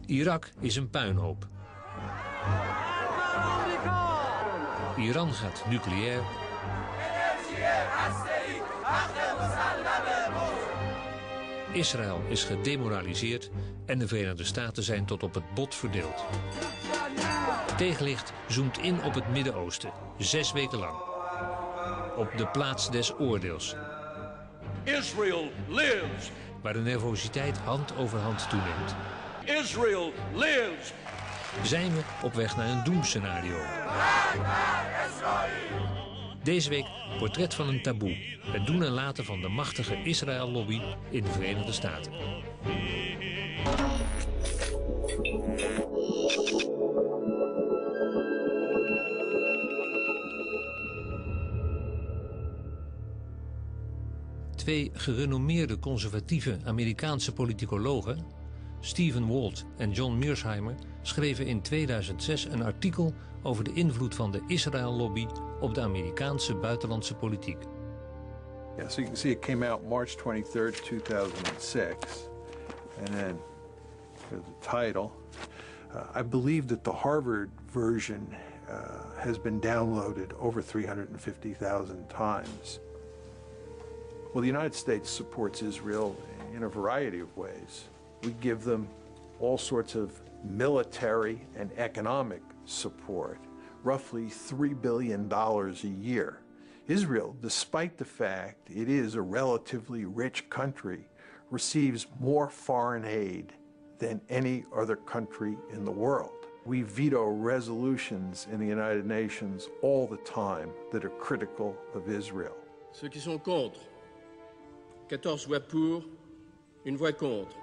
Irak is een puinhoop. Iran gaat nucleair. Israël is gedemoraliseerd en de Verenigde Staten zijn tot op het bot verdeeld. Tegenlicht zoomt in op het Midden-Oosten, 6 weken lang. Op de plaats des oordeels. Israel lives. Waar de nervositeit hand over hand toeneemt. Israel lives. Zijn we op weg naar een doemscenario. Deze week portret van een taboe. Het doen en laten van de machtige Israël-lobby in de Verenigde Staten. Twee gerenommeerde conservatieve Amerikaanse politicologen, Stephen Walt en John Mearsheimer, schreven in 2006 een artikel over de invloed van de Israël-lobby op de Amerikaanse buitenlandse politiek. Yeah, so you can see it came out March 23rd, 2006. And then the title. I believe that the Harvard version has been downloaded over 350,000 times. Well, the United States supports Israel in a variety of ways. We give them all sorts of military and economic support, roughly $3 billion a year. Israel, despite the fact it is a relatively rich country, receives more foreign aid than any other country in the world. We veto resolutions in the United Nations all the time that are critical of Israel. Ceux qui sont contre, 14 voix pour, une voix contre.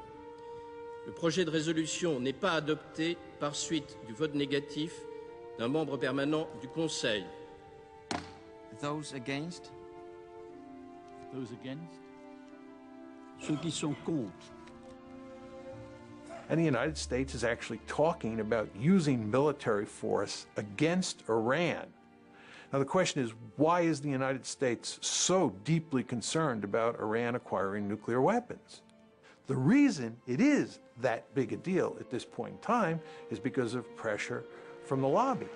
Le projet de résolution n'est pas adopté par suite du vote négatif d'un membre permanent du Conseil. Those against? Those against? Ceux qui sont contre. And the United States is actually talking about using military force against Iran. Now the question is, why is the United States so deeply concerned about Iran acquiring nuclear weapons? The reason it is that big a deal at this point in time is because of pressure from the lobby.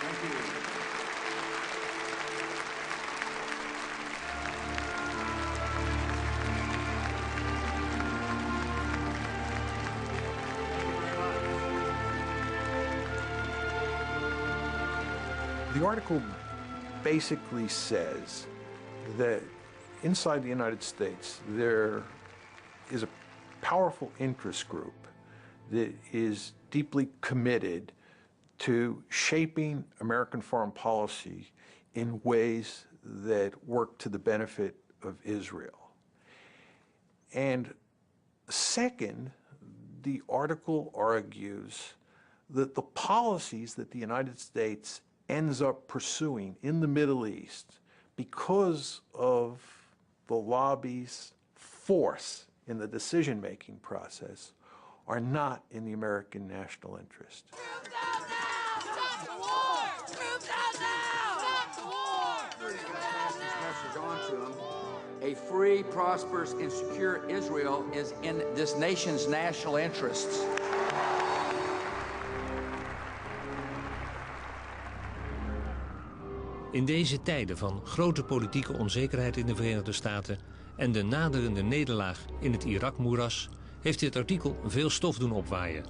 Thank you. The article basically says that inside the United States there is a powerful interest group that is deeply committed to shaping American foreign policy in ways that work to the benefit of Israel. And second, the article argues that the policies that the United States ends up pursuing in the Middle East because of the lobby's force in the decision-making process are not in the American national interest. Troops out now! Stop the war! Troops out now! Stop the war! Pass this message on to them. A free, prosperous, and secure Israel is in this nation's national interests. In deze tijden van grote politieke onzekerheid in de Verenigde Staten en de naderende nederlaag in het Irak-moeras heeft dit artikel veel stof doen opwaaien.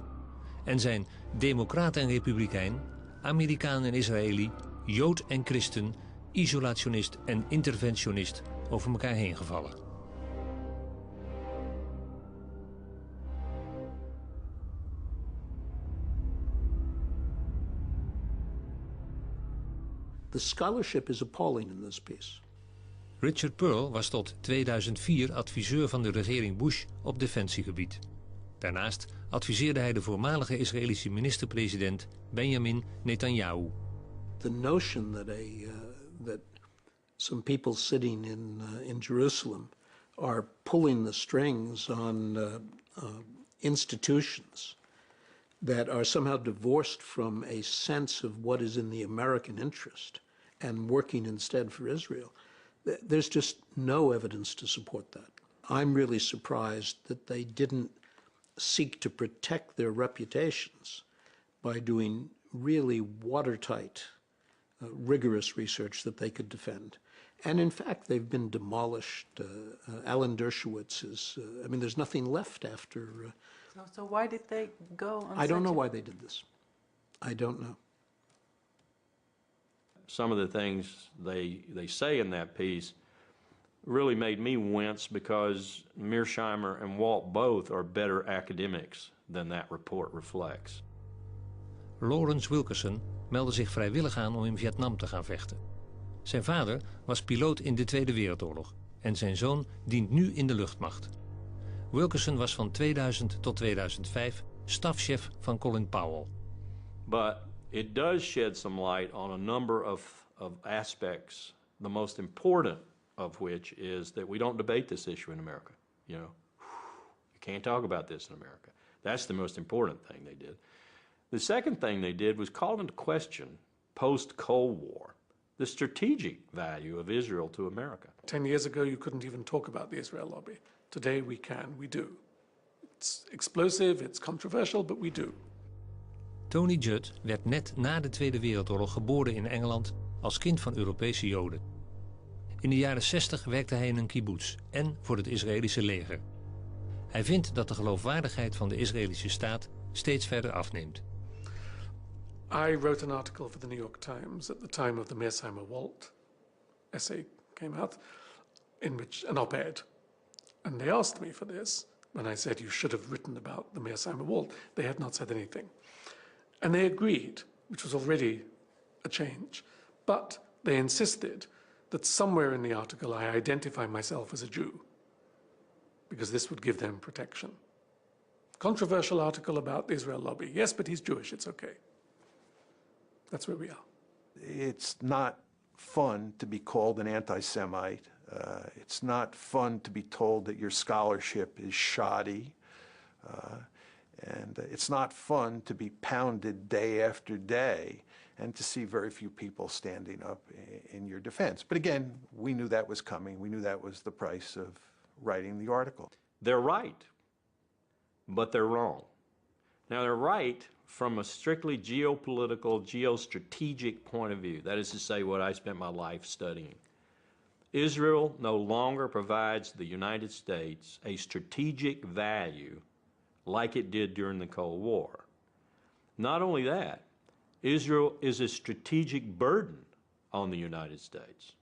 En zijn democraat en republikein, Amerikaan en Israëli, Jood en christen, isolationist en interventionist over elkaar heen gevallen. The scholarship is appalling in this piece. Richard Pearl was tot 2004 adviseur van de regering Bush op defensiegebied. Daarnaast adviseerde hij de voormalige Israëlische minister-president Benjamin Netanyahu. The notion that some people sitting in Jerusalem are pulling the strings on institutions that are somehow divorced from a sense of what is in the American interest and working instead for Israel. There's just no evidence to support that. I'm really surprised that they didn't seek to protect their reputations by doing really watertight, rigorous research that they could defend. And in fact, they've been demolished. Alan Dershowitz is, I mean, there's nothing left after. So why did they go on I don't know why they did this. I don't know. Some of the things they say in that piece really made me wince, because Mearsheimer and Walt both are better academics than that report reflects. Lawrence Wilkerson meldde zich vrijwillig aan om in Vietnam te gaan vechten. Zijn vader was piloot in de Tweede Wereldoorlog en zijn zoon dient nu in de luchtmacht. Wilkerson was van 2000 tot 2005 stafchef van Colin Powell. But it does shed some light on a number of aspects, the most important of which is that we don't debate this issue in America. You can't talk about this in America. That's the most important thing they did. The second thing they did was call into question, post-Cold War, the strategic value of Israel to America. 10 years ago, you couldn't even talk about the Israel lobby. Today, we can, we do. It's explosive, it's controversial, but we do. Tony Judd werd net na de Tweede Wereldoorlog geboren in Engeland als kind van Europese Joden. In de jaren 60 werkte hij in een kibbutz en voor het Israëlische leger. Hij vindt dat de geloofwaardigheid van de Israëlische staat steeds verder afneemt. I wrote an article for the New York Times at the time of the Mearsheimer-Walt essay came out, in which an op-ed. And they asked me for this, when I said you should have written about the Mearsheimer-Walt. They had not said anything. And they agreed, which was already a change, but they insisted that somewhere in the article I identify myself as a Jew, because this would give them protection. Controversial article about the Israel lobby. Yes, but he's Jewish, it's okay. That's where we are. It's not fun to be called an anti-Semite. It's not fun to be told that your scholarship is shoddy. And it's not fun to be pounded day after day and to see very few people standing up in your defense. But again, we knew that was coming. We knew that was the price of writing the article. They're right, but they're wrong. Now, they're right from a strictly geopolitical, geostrategic point of view. That is to say, what I spent my life studying. Israel no longer provides the United States a strategic value like it did during the Cold War. Not only that, Israel is a strategic burden on the United States.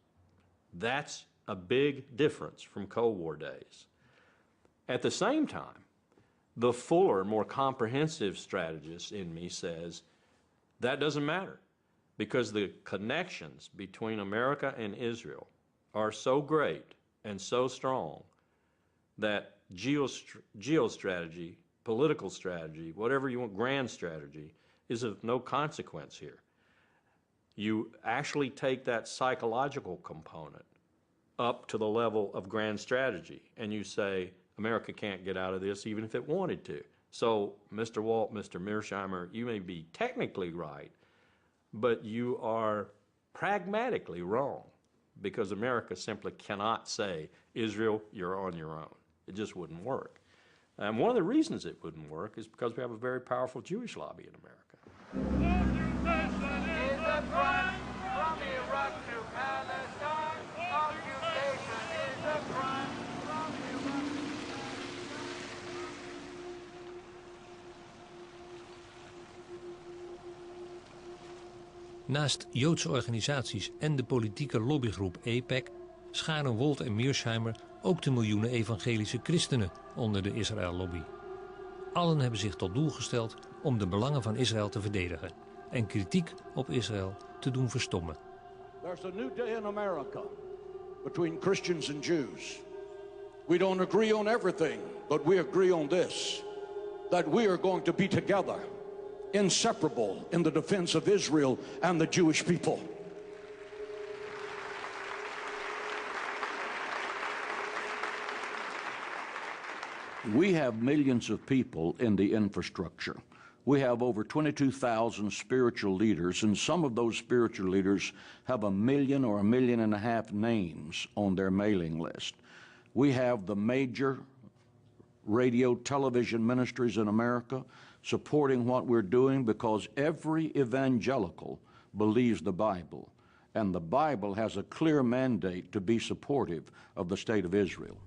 That's a big difference from Cold War days. At the same time, the fuller, more comprehensive strategist in me says that doesn't matter, because the connections between America and Israel are so great and so strong that geostrategy, political strategy, whatever you want, grand strategy, is of no consequence here. You actually take that psychological component up to the level of grand strategy, and you say, America can't get out of this even if it wanted to. So, Mr. Walt, Mr. Mearsheimer, you may be technically right, but you are pragmatically wrong, because America simply cannot say, Israel, you're on your own. It just wouldn't work. And one of the reasons it wouldn't work is because we have a very powerful Jewish lobby in America. Naast Joodse organisaties en de politieke lobbygroep AIPAC scharen Walt en Mearsheimer ook de miljoenen evangelische christenen onder de Israël-lobby. Allen hebben zich tot doel gesteld om de belangen van Israël te verdedigen en kritiek op Israël te doen verstommen. There's a new day in America between Christians and Jews. We don't agree on everything, but we agree on this, that we are going to be together, inseparable in the defense of Israel and the Jewish people. We have millions of people in the infrastructure. We have over 22,000 spiritual leaders, and some of those spiritual leaders have 1 million or 1.5 million names on their mailing list. We have the major radio, television ministries in America supporting what we're doing because every evangelical believes the Bible, and the Bible has a clear mandate to be supportive of the state of Israel.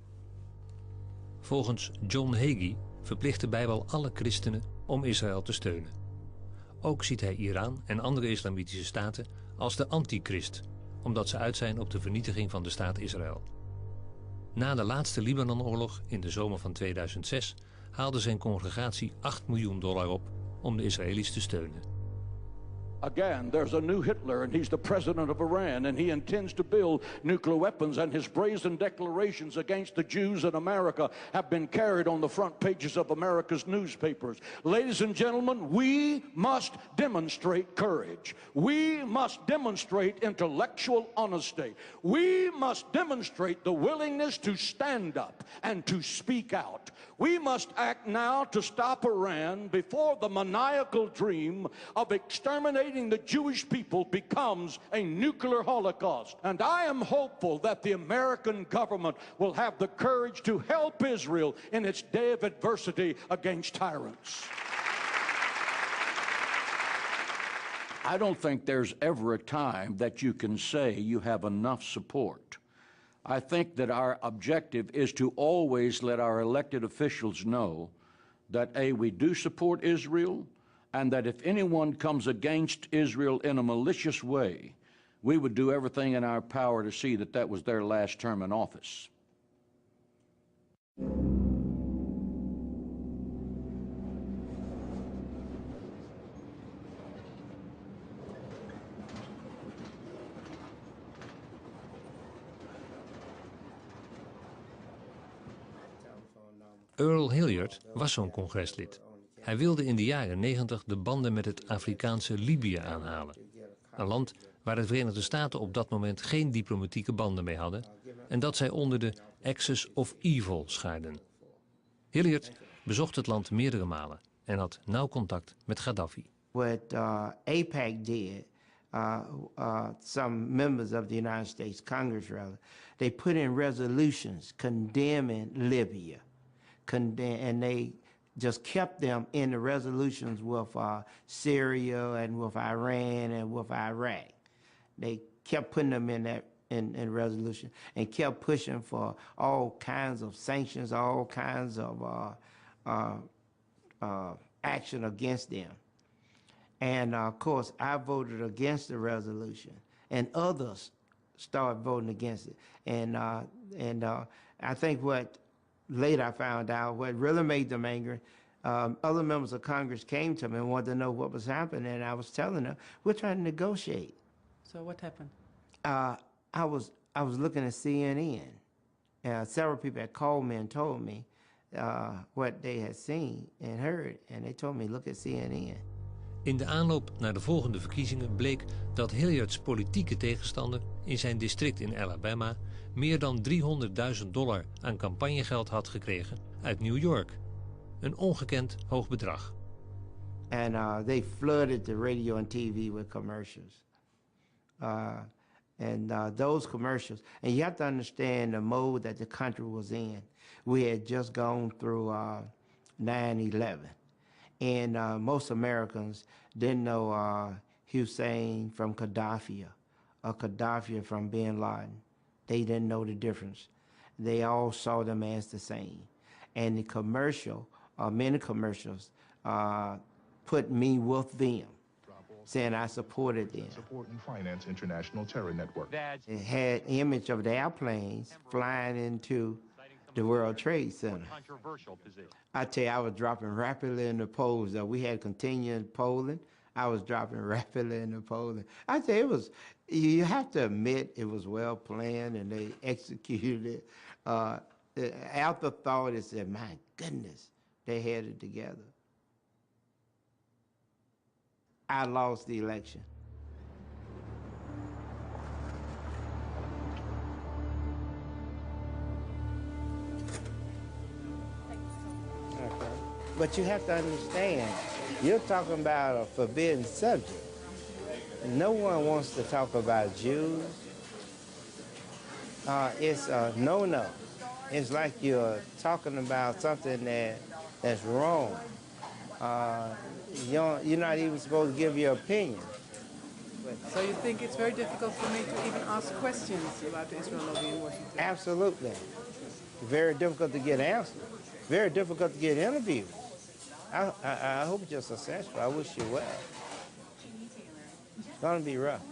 Volgens John Hagee verplicht de Bijbel alle christenen om Israël te steunen. Ook ziet hij Iran en andere islamitische staten als de antichrist, omdat ze uit zijn op de vernietiging van de staat Israël. Na de laatste Libanonoorlog in de zomer van 2006 haalde zijn congregatie $8 miljoen op om de Israëli's te steunen. Again, there's a new Hitler, and he's the president of Iran, and he intends to build nuclear weapons, and his brazen declarations against the Jews in America have been carried on the front pages of America's newspapers. Ladies and gentlemen, we must demonstrate courage. We must demonstrate intellectual honesty. We must demonstrate the willingness to stand up and to speak out. We must act now to stop Iran before the maniacal dream of exterminating the Jewish people becomes a nuclear holocaust. And I am hopeful that the American government will have the courage to help Israel in its day of adversity against tyrants. I don't think there's ever a time that you can say you have enough support. I think that our objective is to always let our elected officials know that A, we do support Israel, and that if anyone comes against Israel in a malicious way, we would do everything in our power to see that that was their last term in office. Earl Hilliard was zo'n congreslid. Hij wilde in de jaren 90 de banden met het Afrikaanse Libië aanhalen. Een land waar de Verenigde Staten op dat moment geen diplomatieke banden mee hadden en dat zij onder de Axis of Evil schaarden. Hilliard bezocht het land meerdere malen en had nauw contact met Gaddafi. What AIPAC did, some members of the United States Congress, rather, they put in resolutions condemning Libya. And they just kept them in the resolutions with Syria and with Iran and with Iraq. They kept putting them in that in resolution and kept pushing for all kinds of sanctions, all kinds of action against them. And of course, I voted against the resolution, and others started voting against it. And I think what later I found out, what really made them angry, other members of Congress came to me and wanted to know what was happening, and I was telling them, we're trying to negotiate. So what happened? I was looking at CNN. Several people had called me and told me what they had seen and heard, and they told me, look at CNN. In de aanloop naar de volgende verkiezingen bleek dat Hilliards politieke tegenstander in zijn district in Alabama meer dan $300.000 aan campagnegeld had gekregen uit New York. Een ongekend hoog bedrag. And they flooded the radio and TV with commercials. Those commercials, and you have to understand the mode that the country was in. We had just gone through 9/11. And most Americans didn't know Hussein from Gaddafi or Gaddafi from Bin Laden. They didn't know the difference. They all saw them as the same. And the commercial, many commercials, put me with them, saying I supported them. Support and finance international terror network. It had image of the airplanes flying into the World Trade Center. I tell you, I was dropping rapidly in the polls. We had continued polling. I was dropping rapidly in the polling. I tell you, you have to admit it was well planned and they executed it. The afterthought is that, my goodness, they had it together. I lost the election. But you have to understand, you're talking about a forbidden subject. No one wants to talk about Jews. It's a no-no. it's like you're talking about something that's wrong. You're not even supposed to give your opinion. So you think it's very difficult for me to even ask questions about the Israel lobby in Washington? Absolutely. Very difficult to get answers. Very difficult to get interviews. I hope you're successful. I wish you well. It's going to be rough.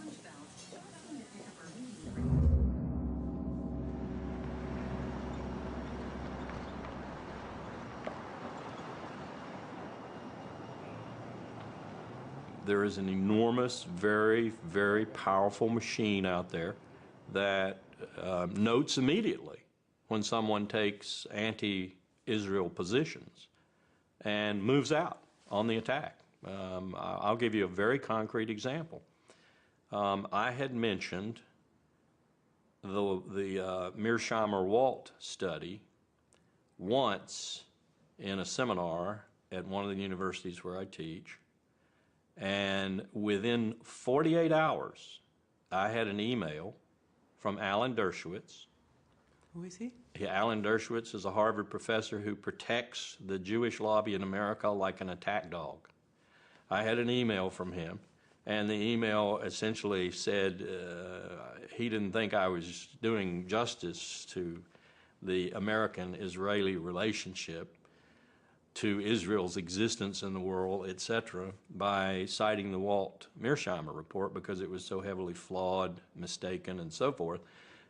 There is an enormous, very, very powerful machine out there that notes immediately when someone takes anti-Israel positions and moves out on the attack. I'll give you a very concrete example. I had mentioned the Mearsheimer-Walt study once in a seminar at one of the universities where I teach. And within 48 hours, I had an email from Alan Dershowitz. Who is he? Alan Dershowitz is a Harvard professor who protects the Jewish lobby in America like an attack dog. I had an email from him, and the email essentially said he didn't think I was doing justice to the American-Israeli relationship, to Israel's existence in the world, etc., by citing the Walt Mearsheimer report because it was so heavily flawed, mistaken, and so forth.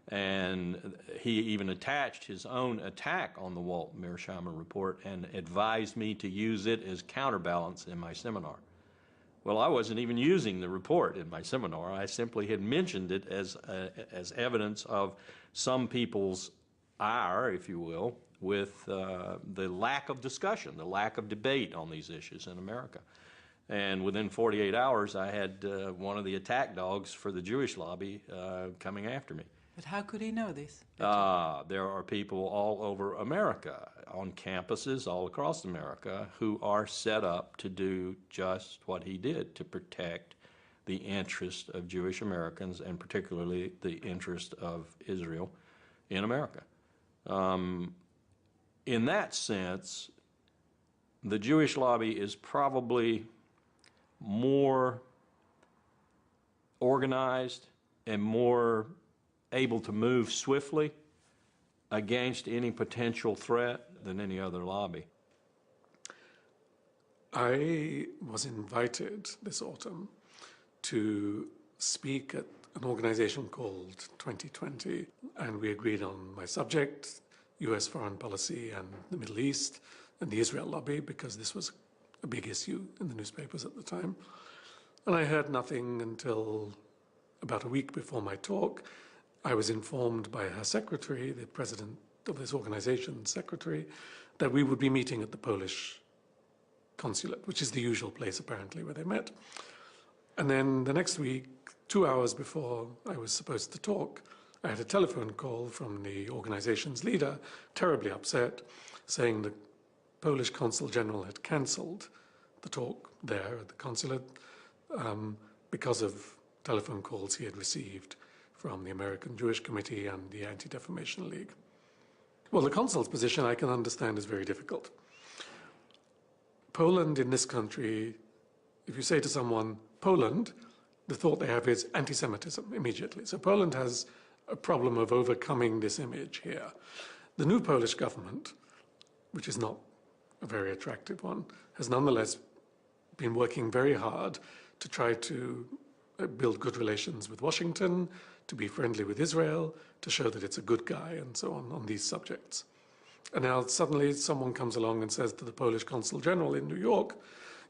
And he even attached his own attack on the Walt Mearsheimer report and advised me to use it as counterbalance in my seminar. Well, I wasn't even using the report in my seminar. I simply had mentioned it as evidence of some people's ire, if you will, with the lack of discussion, the lack of debate on these issues in America. And within 48 hours, I had one of the attack dogs for the Jewish lobby coming after me. But how could he know this? There are people all over America, on campuses all across America, who are set up to do just what he did, to protect the interest of Jewish Americans and particularly the interest of Israel in America. In that sense, the Jewish lobby is probably more organized and more able to move swiftly against any potential threat than any other lobby. I was invited this autumn to speak at an organization called 2020, and we agreed on my subject, U.S. foreign policy and the Middle East and the Israel lobby, because this was a big issue in the newspapers at the time. And I heard nothing until about a week before my talk. I was informed by her secretary, the president of this organization's secretary, that we would be meeting at the Polish consulate, which is the usual place apparently where they met. And then the next week, 2 hours before I was supposed to talk, I had a telephone call from the organization's leader, terribly upset, saying the Polish consul general had cancelled the talk there at the consulate because of telephone calls he had received from the American Jewish Committee and the Anti-Defamation League. Well, the consul's position I can understand is very difficult. Poland in this country, if you say to someone, Poland, the thought they have is anti-Semitism immediately. So Poland has a problem of overcoming this image here. The new Polish government, which is not a very attractive one, has nonetheless been working very hard to try to build good relations with Washington, to be friendly with Israel, to show that it's a good guy, and so on these subjects. And now suddenly someone comes along and says to the Polish Consul General in New York,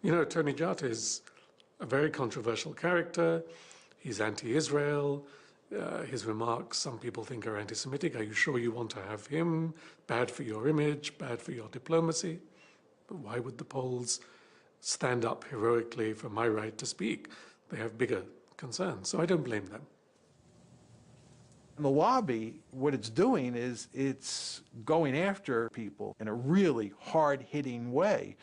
you know, Tony Jata is a very controversial character, he's anti-Israel, his remarks some people think are anti-Semitic. Are you sure you want to have him? Bad for your image, bad for your diplomacy. But why would the Poles stand up heroically for my right to speak? They have bigger concerns, so I don't blame them. And the lobby, what it's doing is it's going after people in a really hard-hitting way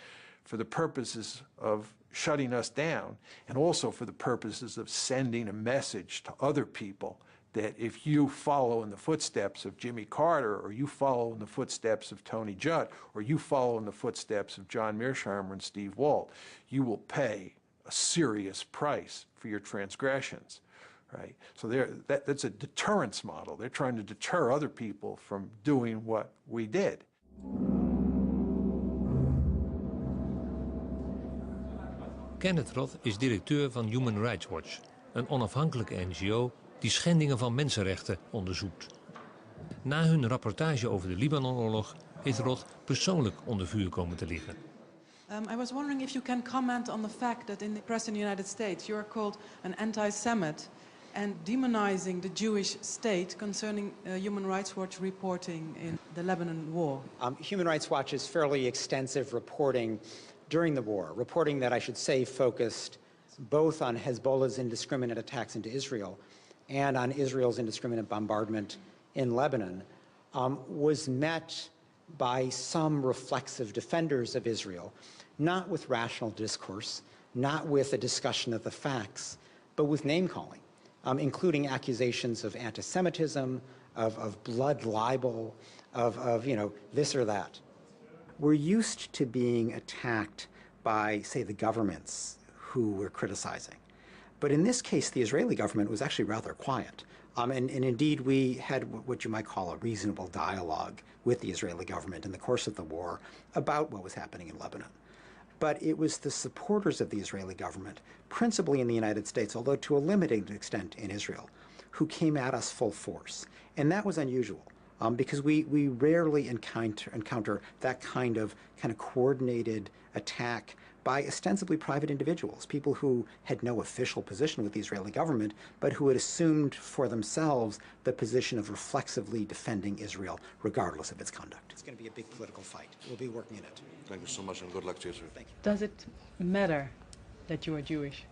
for the purposes of shutting us down and also for the purposes of sending a message to other people that if you follow in the footsteps of Jimmy Carter, or you follow in the footsteps of Tony Judd, or you follow in the footsteps of John Mearsheimer and Steve Walt, you will pay a serious price for your transgressions, right? So that's a deterrence model. They're trying to deter other people from doing what we did. Kenneth Roth is directeur van Human Rights Watch, een onafhankelijke NGO die schendingen van mensenrechten onderzoekt. Na hun rapportage over de Libanonoorlog is Roth persoonlijk onder vuur komen te liggen. I was wondering if you can comment on the fact that in the press in the United States you are called an anti-Semite and demonizing the Jewish state concerning Human Rights Watch reporting in the Lebanon war. Human Rights Watch's fairly extensive reporting during the war, reporting that I should say focused both on Hezbollah's indiscriminate attacks into Israel and on Israel's indiscriminate bombardment in Lebanon, was met by some reflexive defenders of Israel, not with rational discourse, not with a discussion of the facts, but with name-calling, including accusations of anti-Semitism, of blood libel, of this or that. We're used to being attacked by, say, the governments who we're criticizing. But in this case, the Israeli government was actually rather quiet. And indeed, we had what you might call a reasonable dialogue with the Israeli government in the course of the war about what was happening in Lebanon. But it was the supporters of the Israeli government, principally in the United States, although to a limited extent in Israel, who came at us full force. And that was unusual. Because we rarely encounter that kind of coordinated attack by ostensibly private individuals, people who had no official position with the Israeli government, but who had assumed for themselves the position of reflexively defending Israel, regardless of its conduct. It's going to be a big political fight. We'll be working in it. Thank you so much, and good luck to you, sir. Thank you. Does it matter that you are Jewish?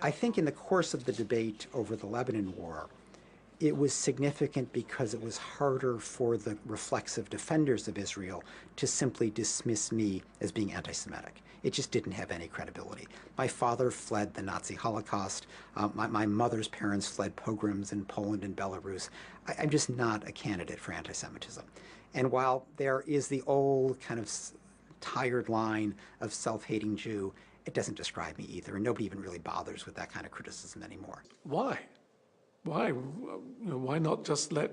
I think in the course of the debate over the Lebanon war, it was significant because it was harder for the reflexive defenders of Israel to simply dismiss me as being anti-Semitic. It just didn't have any credibility. My father fled the Nazi Holocaust. My mother's parents fled pogroms in Poland and Belarus. I'm just not a candidate for anti-Semitism. And while there is the old kind of tired line of self-hating Jew, it doesn't describe me either, and nobody even really bothers with that kind of criticism anymore. Why? Why? Why not just let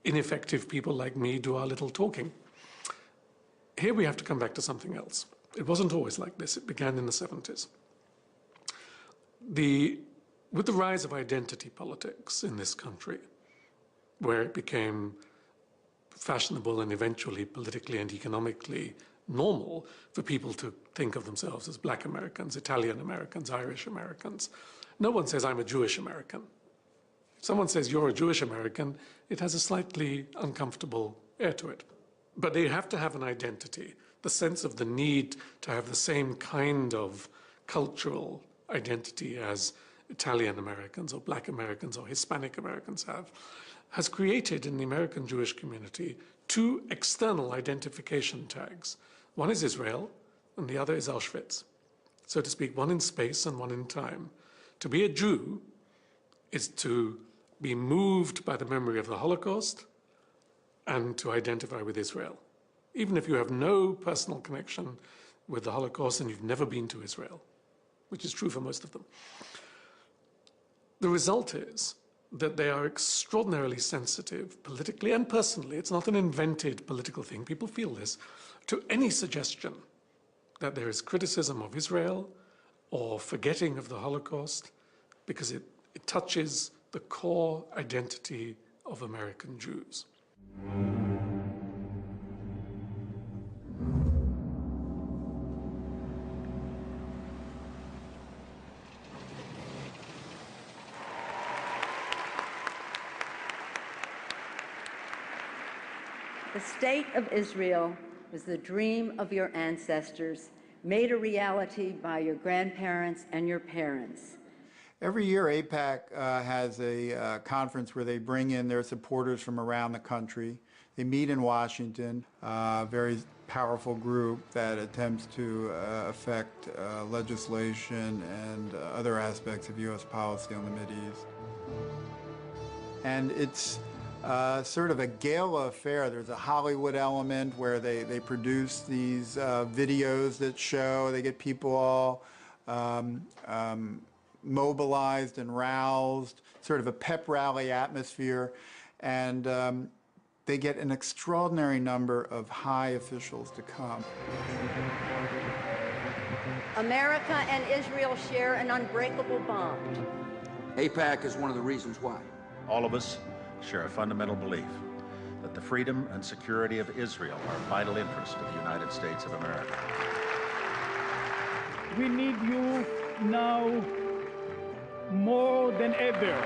ineffective people like me do our little talking? Here we have to come back to something else. It wasn't always like this. It began in the 70s. With the rise of identity politics in this country, where it became fashionable and eventually politically and economically normal for people to think of themselves as Black Americans, Italian Americans, Irish Americans, no one says, I'm a Jewish American. If someone says you're a Jewish American, it has a slightly uncomfortable air to it. But they have to have an identity, the sense of the need to have the same kind of cultural identity as Italian Americans or Black Americans or Hispanic Americans have, has created in the American Jewish community two external identification tags. One is Israel, and the other is Auschwitz. So to speak, one in space and one in time. To be a Jew is to be moved by the memory of the Holocaust and to identify with Israel, even if you have no personal connection with the Holocaust and you've never been to Israel, which is true for most of them. The result is that they are extraordinarily sensitive, politically and personally. It's not an invented political thing. People feel this, to any suggestion that there is criticism of Israel or forgetting of the Holocaust, because it touches the core identity of American Jews. The state of Israel was the dream of your ancestors, made a reality by your grandparents and your parents. Every year, AIPAC has a conference where they bring in their supporters from around the country. They meet in Washington, a very powerful group that attempts to affect legislation and other aspects of U.S. policy on the Mideast. And it's sort of a gala affair. There's a Hollywood element where they produce these videos that show, they get people all mobilized and roused, sort of a pep rally atmosphere, and they get an extraordinary number of high officials to come. America and Israel share an unbreakable bond. AIPAC is one of the reasons why. All of us share a fundamental belief that the freedom and security of Israel are vital interests of the United States of America. We need you now more than ever.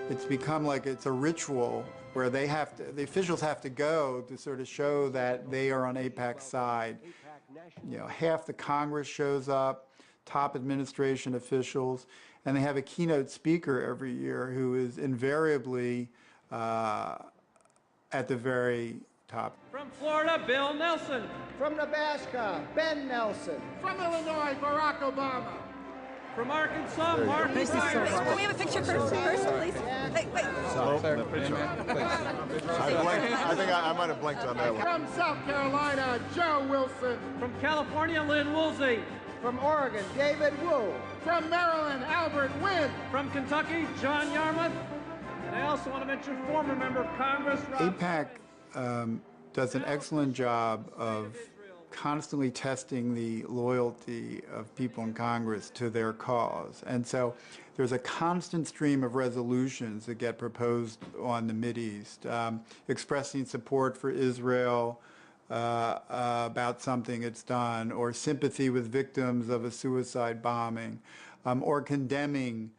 It's become like it's a ritual where they have to, the officials have to go to sort of show that they are on AIPAC's side. You know, half the Congress shows up, top administration officials, and they have a keynote speaker every year who is invariably at the very top. From Florida, Bill Nelson. From Nebraska, Ben Nelson. From Illinois, Barack Obama. From Arkansas, Mark Can we have a picture first, please? Wait. I think I might have blinked on that one. From South Carolina, Joe Wilson. From California, Lynn Woolsey. From Oregon, David Wu. From Maryland, Albert Wynn. From Kentucky, John Yarmouth. And I also want to mention former member of Congress, AIPAC does an excellent job of constantly testing the loyalty of people in Congress to their cause. And so there's a constant stream of resolutions that get proposed on the Mideast, expressing support for Israel about something it's done, or sympathy with victims of a suicide bombing, or condemning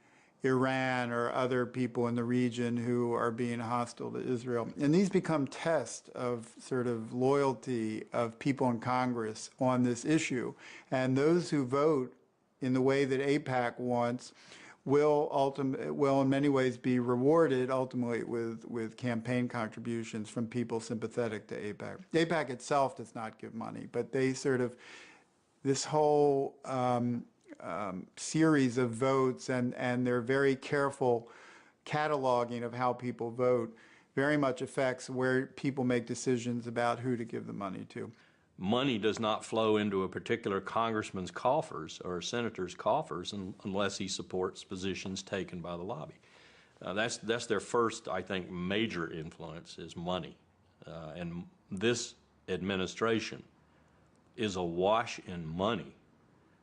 Iran or other people in the region who are being hostile to Israel. And these become tests of sort of loyalty of people in Congress on this issue. And those who vote in the way that AIPAC wants will in many ways be rewarded ultimately with campaign contributions from people sympathetic to AIPAC. AIPAC itself does not give money, but they sort of, this whole series of votes and their very careful cataloging of how people vote very much affects where people make decisions about who to give the money to. Money does not flow into a particular congressman's coffers or a senator's coffers unless he supports positions taken by the lobby. That's their first, I think, major influence is money. And this administration is awash in money,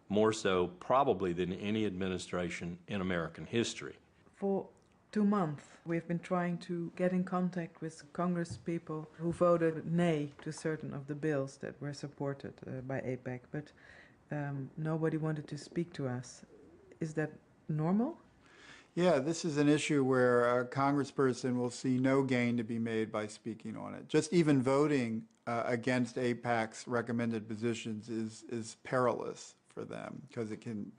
more so probably than any administration in American history. For 2 months, we've been trying to get in contact with Congress people who voted nay to certain of the bills that were supported by AIPAC, but nobody wanted to speak to us. Is that normal? Yeah, this is an issue where a congressperson will see no gain to be made by speaking on it. Just even voting against AIPAC's recommended positions is perilous for them because it can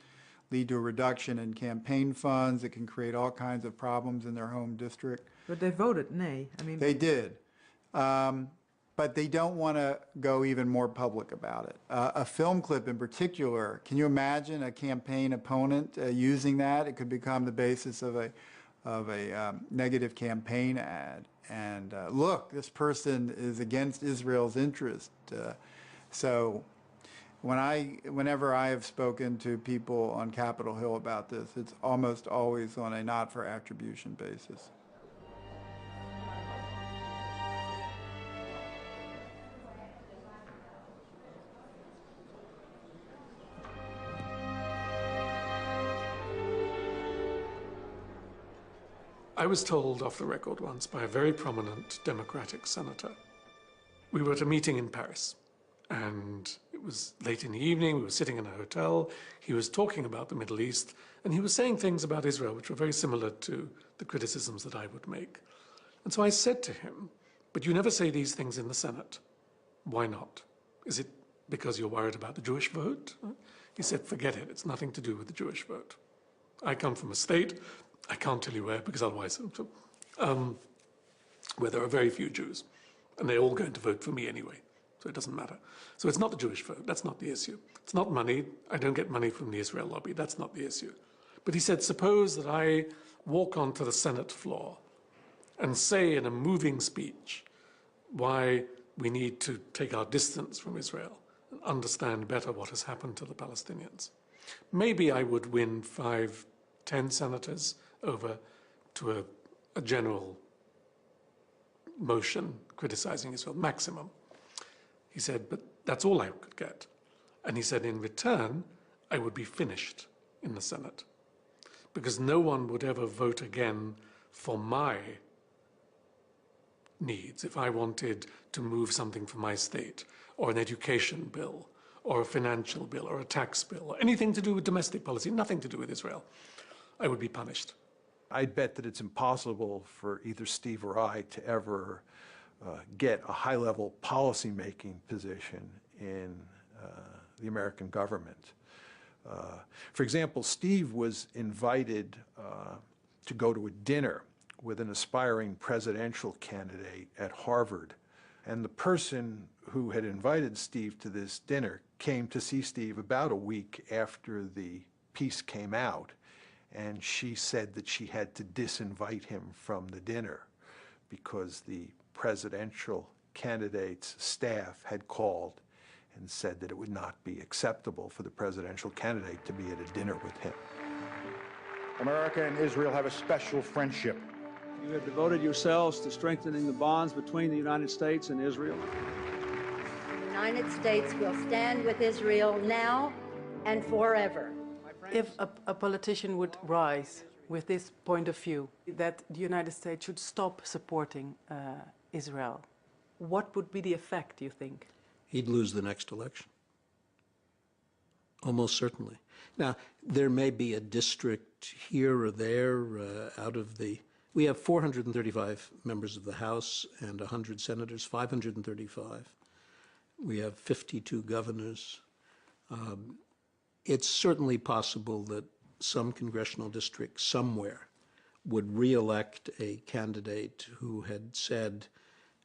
lead to a reduction in campaign funds. It can create all kinds of problems in their home district. But they voted nay. I mean, they did. But they don't want to go even more public about it. A film clip in particular, can you imagine a campaign opponent using that? It could become the basis of a negative campaign ad. And look, this person is against Israel's interest. So whenever I have spoken to people on Capitol Hill about this, it's almost always on a not for attribution basis. I was told off the record once by a very prominent Democratic senator. We were at a meeting in Paris, and it was late in the evening. We were sitting in a hotel. He was talking about the Middle East, and he was saying things about Israel which were very similar to the criticisms that I would make. And so I said to him, "But you never say these things in the Senate. Why not? Is it because you're worried about the Jewish vote?" He said, "Forget it. It's nothing to do with the Jewish vote. I come from a state, I can't tell you where, because otherwise, where there are very few Jews, and they're all going to vote for me anyway. so it doesn't matter. So it's not the Jewish vote. That's not the issue. It's not money. I don't get money from the Israel lobby. That's not the issue. But he said, suppose that I walk onto the Senate floor and say in a moving speech why we need to take our distance from Israel and understand better what has happened to the Palestinians. Maybe I would win 5, 10 senators over to a general motion criticizing Israel, maximum. He said, but that's all I could get. And he said, in return, I would be finished in the Senate, because no one would ever vote again for my needs if I wanted to move something for my state, or an education bill, or a financial bill, or a tax bill, or anything to do with domestic policy, nothing to do with Israel. I would be punished. I'd bet that it's impossible for either Steve or I to ever get a high-level policy-making position in the American government. For example, Steve was invited to go to a dinner with an aspiring presidential candidate at Harvard. And the person who had invited Steve to this dinner came to see Steve about a week after the piece came out. And she said that she had to disinvite him from the dinner because the presidential candidate's staff had called and said that it would not be acceptable for the presidential candidate to be at a dinner with him. America and Israel have a special friendship. You have devoted yourselves to strengthening the bonds between the United States and Israel. The United States will stand with Israel now and forever. If a politician would rise with this point of view, that the United States should stop supporting Israel, what would be the effect, do you think? He'd lose the next election. Almost certainly. Now, there may be a district here or there out of the... We have 435 members of the House and 100 senators, 535. We have 52 governors. It's certainly possible that some congressional district somewhere would re-elect a candidate who had said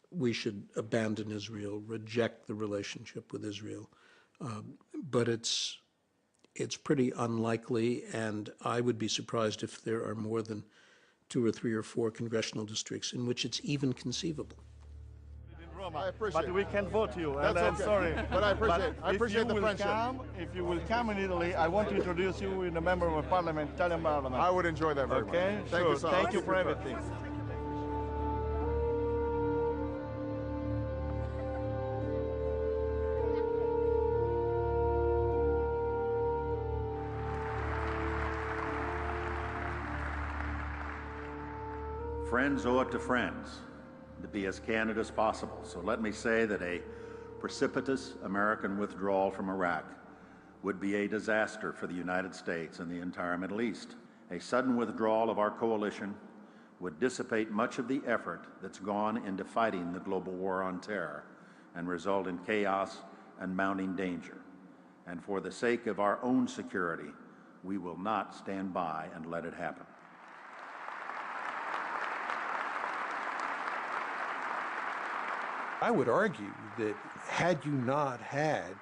we should abandon Israel, reject the relationship with Israel. But it's pretty unlikely, and I would be surprised if there are more than 2 or 3 or 4 congressional districts in which it's even conceivable. I appreciate but we can't vote you, That's and I'm okay. sorry. But I appreciate the friendship. If you will come in Italy, I want to introduce you with a member of parliament, Italian parliament. I would enjoy that very okay? much. Thank you you so Thank much. you for everything. Friends owe it to friends to be as candid as possible. So let me say that a precipitous American withdrawal from Iraq would be a disaster for the United States and the entire Middle East. A sudden withdrawal of our coalition would dissipate much of the effort that's gone into fighting the global war on terror and result in chaos and mounting danger. And for the sake of our own security, we will not stand by and let it happen. I would argue that had you not had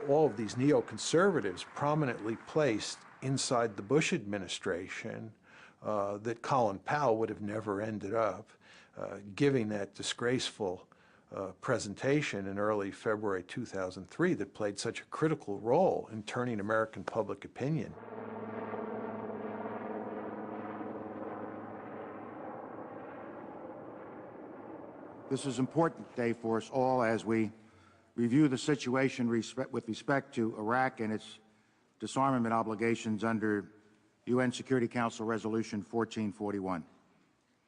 all of these neoconservatives prominently placed inside the Bush administration, that Colin Powell would have never ended up giving that disgraceful presentation in early February 2003 that played such a critical role in turning American public opinion. This is an important day for us all as we review the situation with respect to Iraq and its disarmament obligations under UN Security Council Resolution 1441.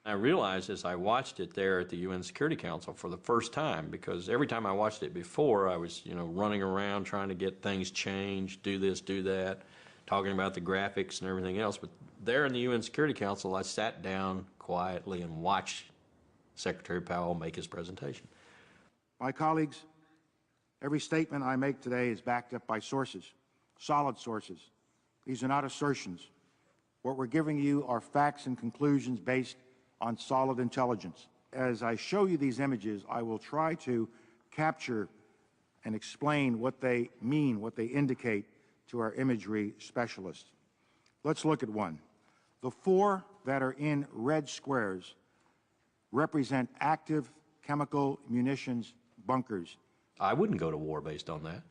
I realized as I watched it there at the UN Security Council for the first time, because every time I watched it before, I was, running around trying to get things changed, do this, do that, talking about the graphics and everything else. But there in the UN Security Council, I sat down quietly and watched Secretary Powell make his presentation. My colleagues, every statement I make today is backed up by sources, solid sources. These are not assertions. What we're giving you are facts and conclusions based on solid intelligence. As I show you these images, I will try to capture and explain what they mean, what they indicate to our imagery specialists. Let's look at one. The 4 that are in red squares represent active chemical munitions bunkers. I wouldn't go to war based on that.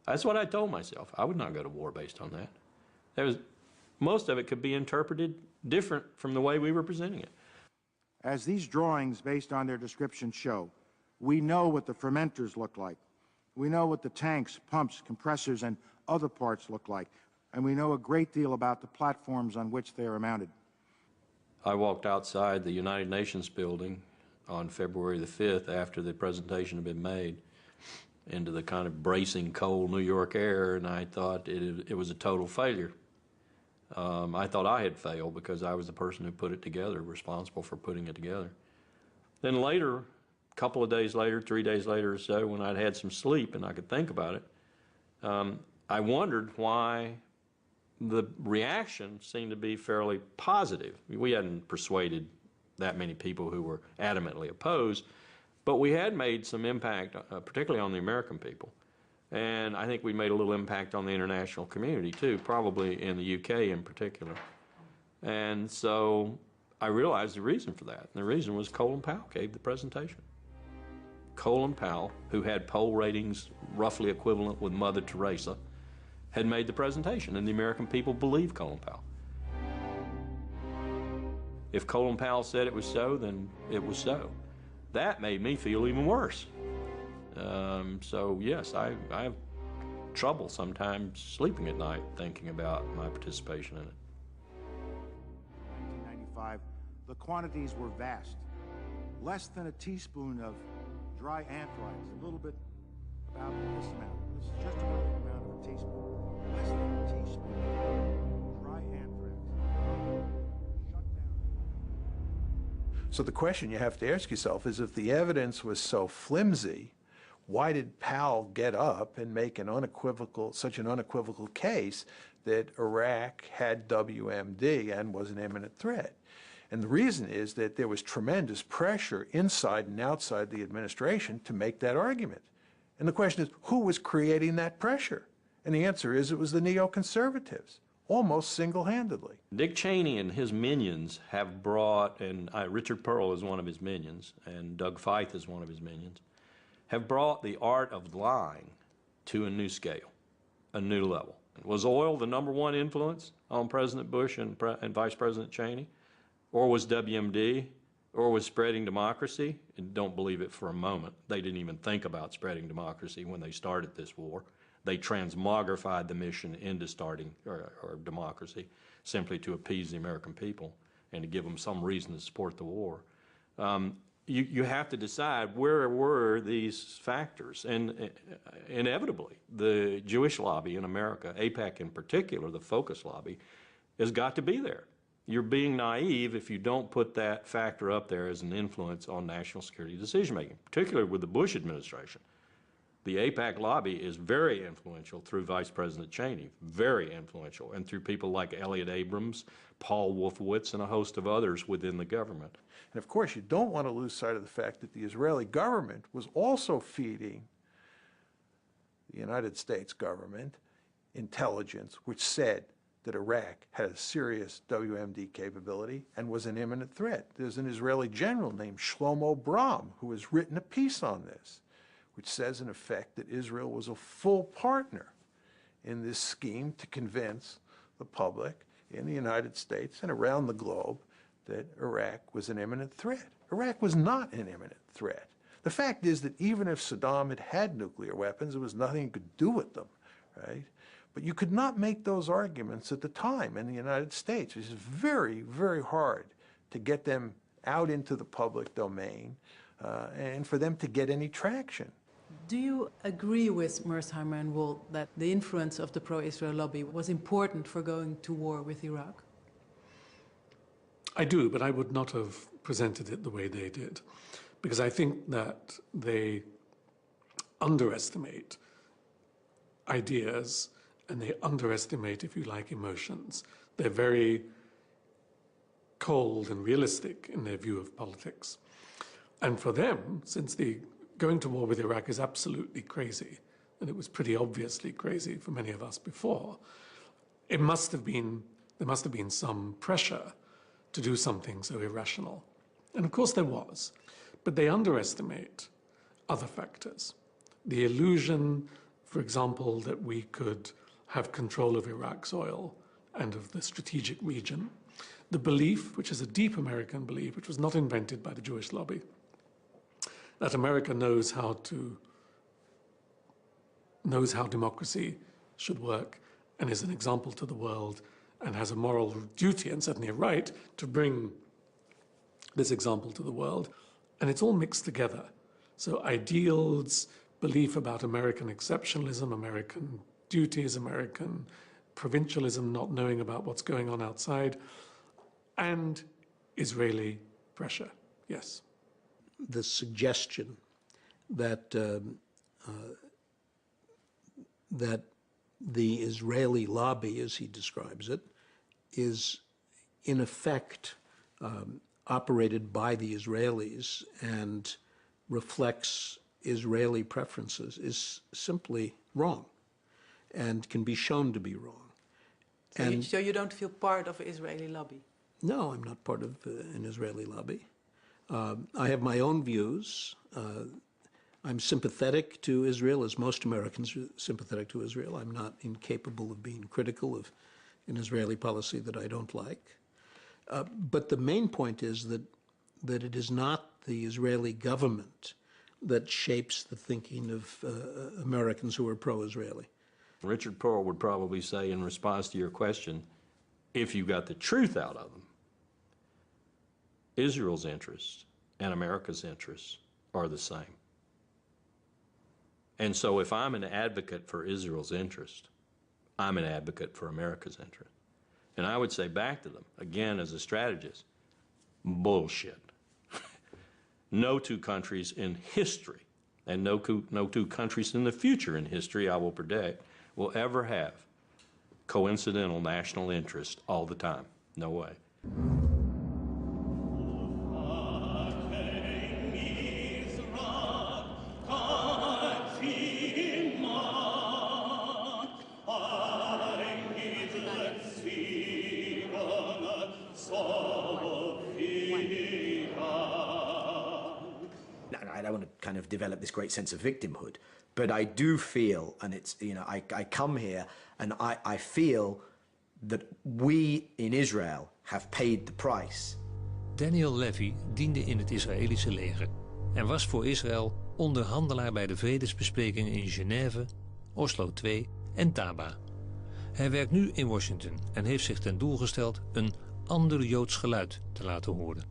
That's what I told myself. I would not go to war based on that. Most of it could be interpreted different from the way we were presenting it. As these drawings, based on their description, show, we know what the fermenters look like. We know what the tanks, pumps, compressors, and other parts look like. And we know a great deal about the platforms on which they are mounted. I walked outside the United Nations building on February the 5th after the presentation had been made into the kind of bracing cold New York air, and I thought it was a total failure. I thought I had failed because I was the person who put it together, responsible for putting it together. Then later, a couple of days later, 3 days later or so, when I'd had some sleep and I could think about it, I wondered why the reaction seemed to be fairly positive. We hadn't persuaded that many people who were adamantly opposed, but we had made some impact, particularly on the American people. And I think we made a little impact on the international community too, probably in the UK in particular. And so I realized the reason for that. And the reason was Colin Powell gave the presentation. Colin Powell, who had poll ratings roughly equivalent with Mother Teresa, had made the presentation, and the American people believed Colin Powell. If Colin Powell said it was so, then it was so. That made me feel even worse. So yes, I have trouble sometimes sleeping at night thinking about my participation in it. 1995, the quantities were vast. Less than a teaspoon of dry anthrax, a little bit about this amount. This is just about the amount of a teaspoon. Less than a teaspoon of dry anthrax. Shut down. So the question you have to ask yourself is, if the evidence was so flimsy, why did Powell get up and make such an unequivocal case that Iraq had WMD and was an imminent threat? And the reason is that there was tremendous pressure inside and outside the administration to make that argument. And the question is, who was creating that pressure? And the answer is, it was the neoconservatives, almost single-handedly. Dick Cheney and his minions have brought, and Richard Pearl is one of his minions, and Doug Feith is one of his minions, have brought the art of lying to a new scale, a new level. Was oil the #1 influence on President Bush and Vice President Cheney? Or was WMD? Or was spreading democracy? And don't believe it for a moment. They didn't even think about spreading democracy when they started this war. They transmogrified the mission into starting or democracy simply to appease the American people and to give them some reason to support the war. You have to decide, where were these factors? And inevitably, the Jewish lobby in America, AIPAC in particular, the focus lobby, has got to be there. You're being naive if you don't put that factor up there as an influence on national security decision-making, particularly with the Bush administration. The AIPAC lobby is very influential through Vice President Cheney, very influential, and through people like Elliott Abrams, Paul Wolfowitz, and a host of others within the government. And of course, you don't want to lose sight of the fact that the Israeli government was also feeding the United States government intelligence, which said that Iraq had a serious WMD capability and was an imminent threat. There's an Israeli general named Shlomo Bram who has written a piece on this, which says, in effect, that Israel was a full partner in this scheme to convince the public in the United States and around the globe that Iraq was an imminent threat. Iraq was not an imminent threat. The fact is that even if Saddam had had nuclear weapons, there was nothing you could do with them, right? But you could not make those arguments at the time in the United States. It was very, very hard to get them out into the public domain and for them to get any traction. Do you agree with Mearsheimer and Wohl that the influence of the pro-Israel lobby was important for going to war with Iraq? I do, but I would not have presented it the way they did, because I think that they underestimate ideas and they underestimate, if you like, emotions. They're very cold and realistic in their view of politics. And for them, since the going to war with Iraq is absolutely crazy, and it was pretty obviously crazy for many of us before. There must have been some pressure to do something so irrational. And of course there was, but they underestimate other factors. The illusion, for example, that we could have control of Iraq's oil and of the strategic region. The belief, which is a deep American belief, which was not invented by the Jewish lobby, that America knows how democracy should work and is an example to the world and has a moral duty and certainly a right to bring this example to the world. And it's all mixed together. So ideals, belief about American exceptionalism, American duties, American provincialism, not knowing about what's going on outside, and Israeli pressure, yes. The suggestion that that the Israeli lobby, as he describes it, is in effect operated by the Israelis and reflects Israeli preferences is simply wrong and can be shown to be wrong. So you don't feel part of the Israeli lobby? No, I'm not part of an Israeli lobby. I have my own views. I'm sympathetic to Israel, as most Americans are sympathetic to Israel. I'm not incapable of being critical of an Israeli policy that I don't like. But the main point is that it is not the Israeli government that shapes the thinking of Americans who are pro-Israeli. Richard Pearl would probably say in response to your question, if you got the truth out of them, Israel's interests and America's interests are the same. And so if I'm an advocate for Israel's interest, I'm an advocate for America's interest. And I would say back to them, again as a strategist, bullshit. No two countries in history, and no two countries in the future in history, I will predict, will ever have coincidental national interest all the time. No way. I don't want to kind of develop this great sense of victimhood, but I do feel, and it's, you know, I come here and I feel that we in Israel have paid the price. Daniel Levy diende in het Israëlische leger en was voor Israël onderhandelaar bij de vredesbesprekingen in Genève, Oslo II en Taba. Hij werkt nu in Washington en heeft zich ten doel gesteld een ander Joods geluid te laten horen.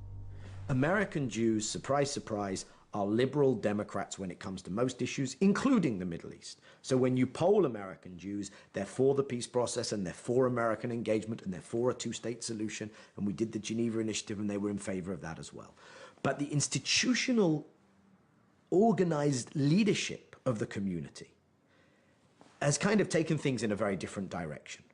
American Jews, surprise, surprise, are liberal Democrats when it comes to most issues, including the Middle East. So when you poll American Jews, they're for the peace process and they're for American engagement and they're for a two-state solution. And we did the Geneva Initiative and they were in favor of that as well. But the institutional, organized leadership of the community has kind of taken things in a very different direction.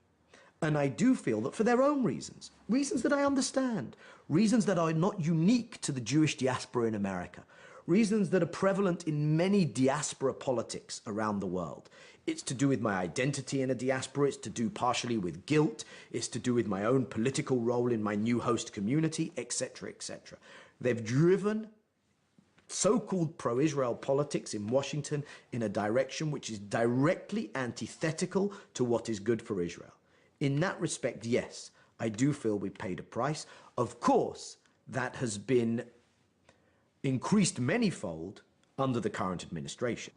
And I do feel that for their own reasons, reasons that I understand, reasons that are not unique to the Jewish diaspora in America, reasons that are prevalent in many diaspora politics around the world. It's to do with my identity in a diaspora, it's to do partially with guilt, it's to do with my own political role in my new host community, etc., etc. They've driven so-called pro-Israel politics in Washington in a direction which is directly antithetical to what is good for Israel. In that respect, yes, I do feel we paid a price. Of course, that has been increased manyfold under the current administration.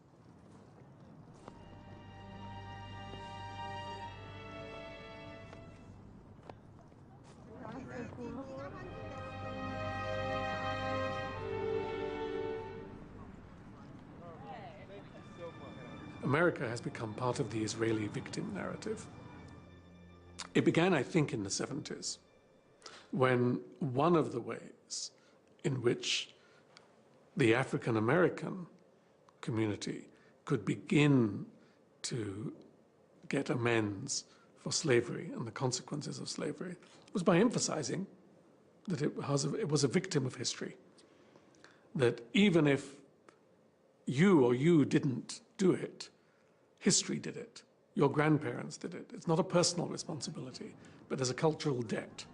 America has become part of the Israeli victim narrative. It began, I think, in the 70s, when one of the ways in which the African-American community could begin to get amends for slavery and the consequences of slavery was by emphasizing that it was a victim of history. That even if you didn't do it. History did it. Your grandparents did it. It's not a personal responsibility, but as a cultural debt.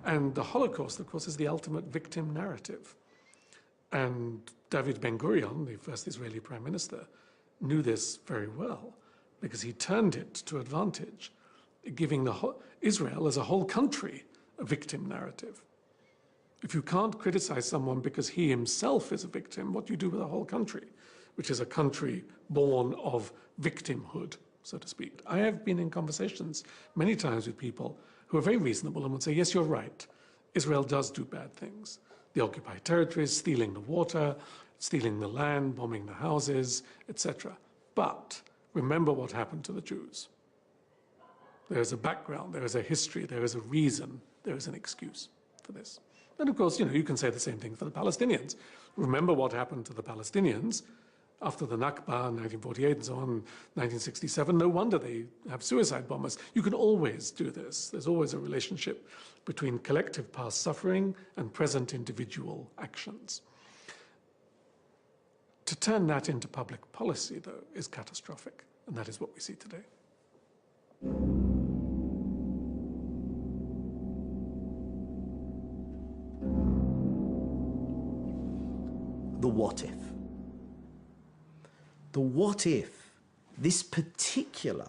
And the Holocaust, of course, is the ultimate victim narrative. And David Ben-Gurion, the first Israeli prime minister, knew this very well because he turned it to advantage, giving Israel as a whole country a victim narrative. If you can't criticize someone because he himself is a victim, what do you do with a whole country, which is a country born of victimhood, so to speak? I have been in conversations many times with people who are very reasonable and would say, yes, you're right. Israel does do bad things. The occupied territories, stealing the water, stealing the land, bombing the houses, etc. But remember what happened to the Jews. There is a background, there is a history, there is a reason, there is an excuse for this. And of course, you can say the same thing for the Palestinians. Remember what happened to the Palestinians after the Nakba, 1948 and so on, 1967. No wonder they have suicide bombers. You can always do this. There's always a relationship between collective past suffering and present individual actions. To turn that into public policy, though, is catastrophic, and that is what we see today. The what if. The what if this particular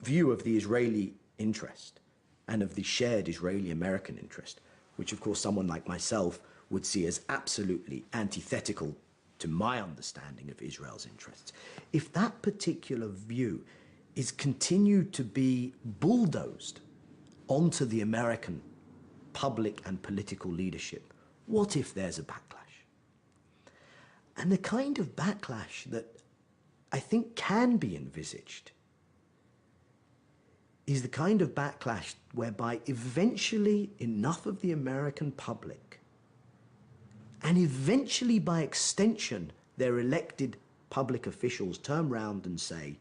view of the Israeli interest and of the shared Israeli-American interest, which of course someone like myself would see as absolutely antithetical to my understanding of Israel's interests, if that particular view is continued to be bulldozed onto the American public and political leadership, what if there's a backlash? And the kind of backlash that I think can be envisaged is the kind of backlash whereby eventually enough of the American public, and eventually by extension their elected public officials, turn round and say,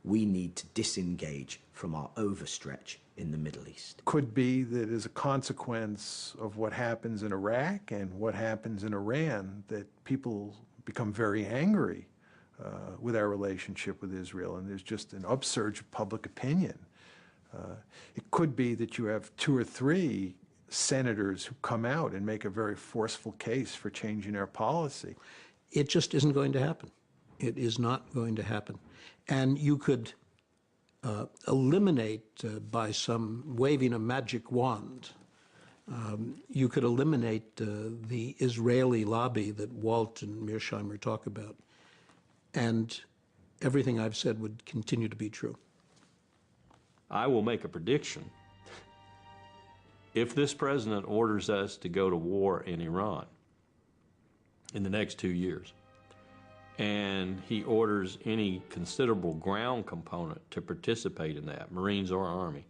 we need to disengage from our overstretch in the Middle East. Could be that as a consequence of what happens in Iraq and what happens in Iran, that people become very angry with our relationship with Israel, and there's just an upsurge of public opinion. It could be that you have 2 or 3 senators who come out and make a very forceful case for changing our policy. It just isn't going to happen. It is not going to happen. And you could eliminate by some waving a magic wand, you could eliminate the Israeli lobby that Walt and Mearsheimer talk about, and everything I've said would continue to be true. I will make a prediction. If this president orders us to go to war in Iran in the next 2 years, and he orders any considerable ground component to participate in that, Marines or Army,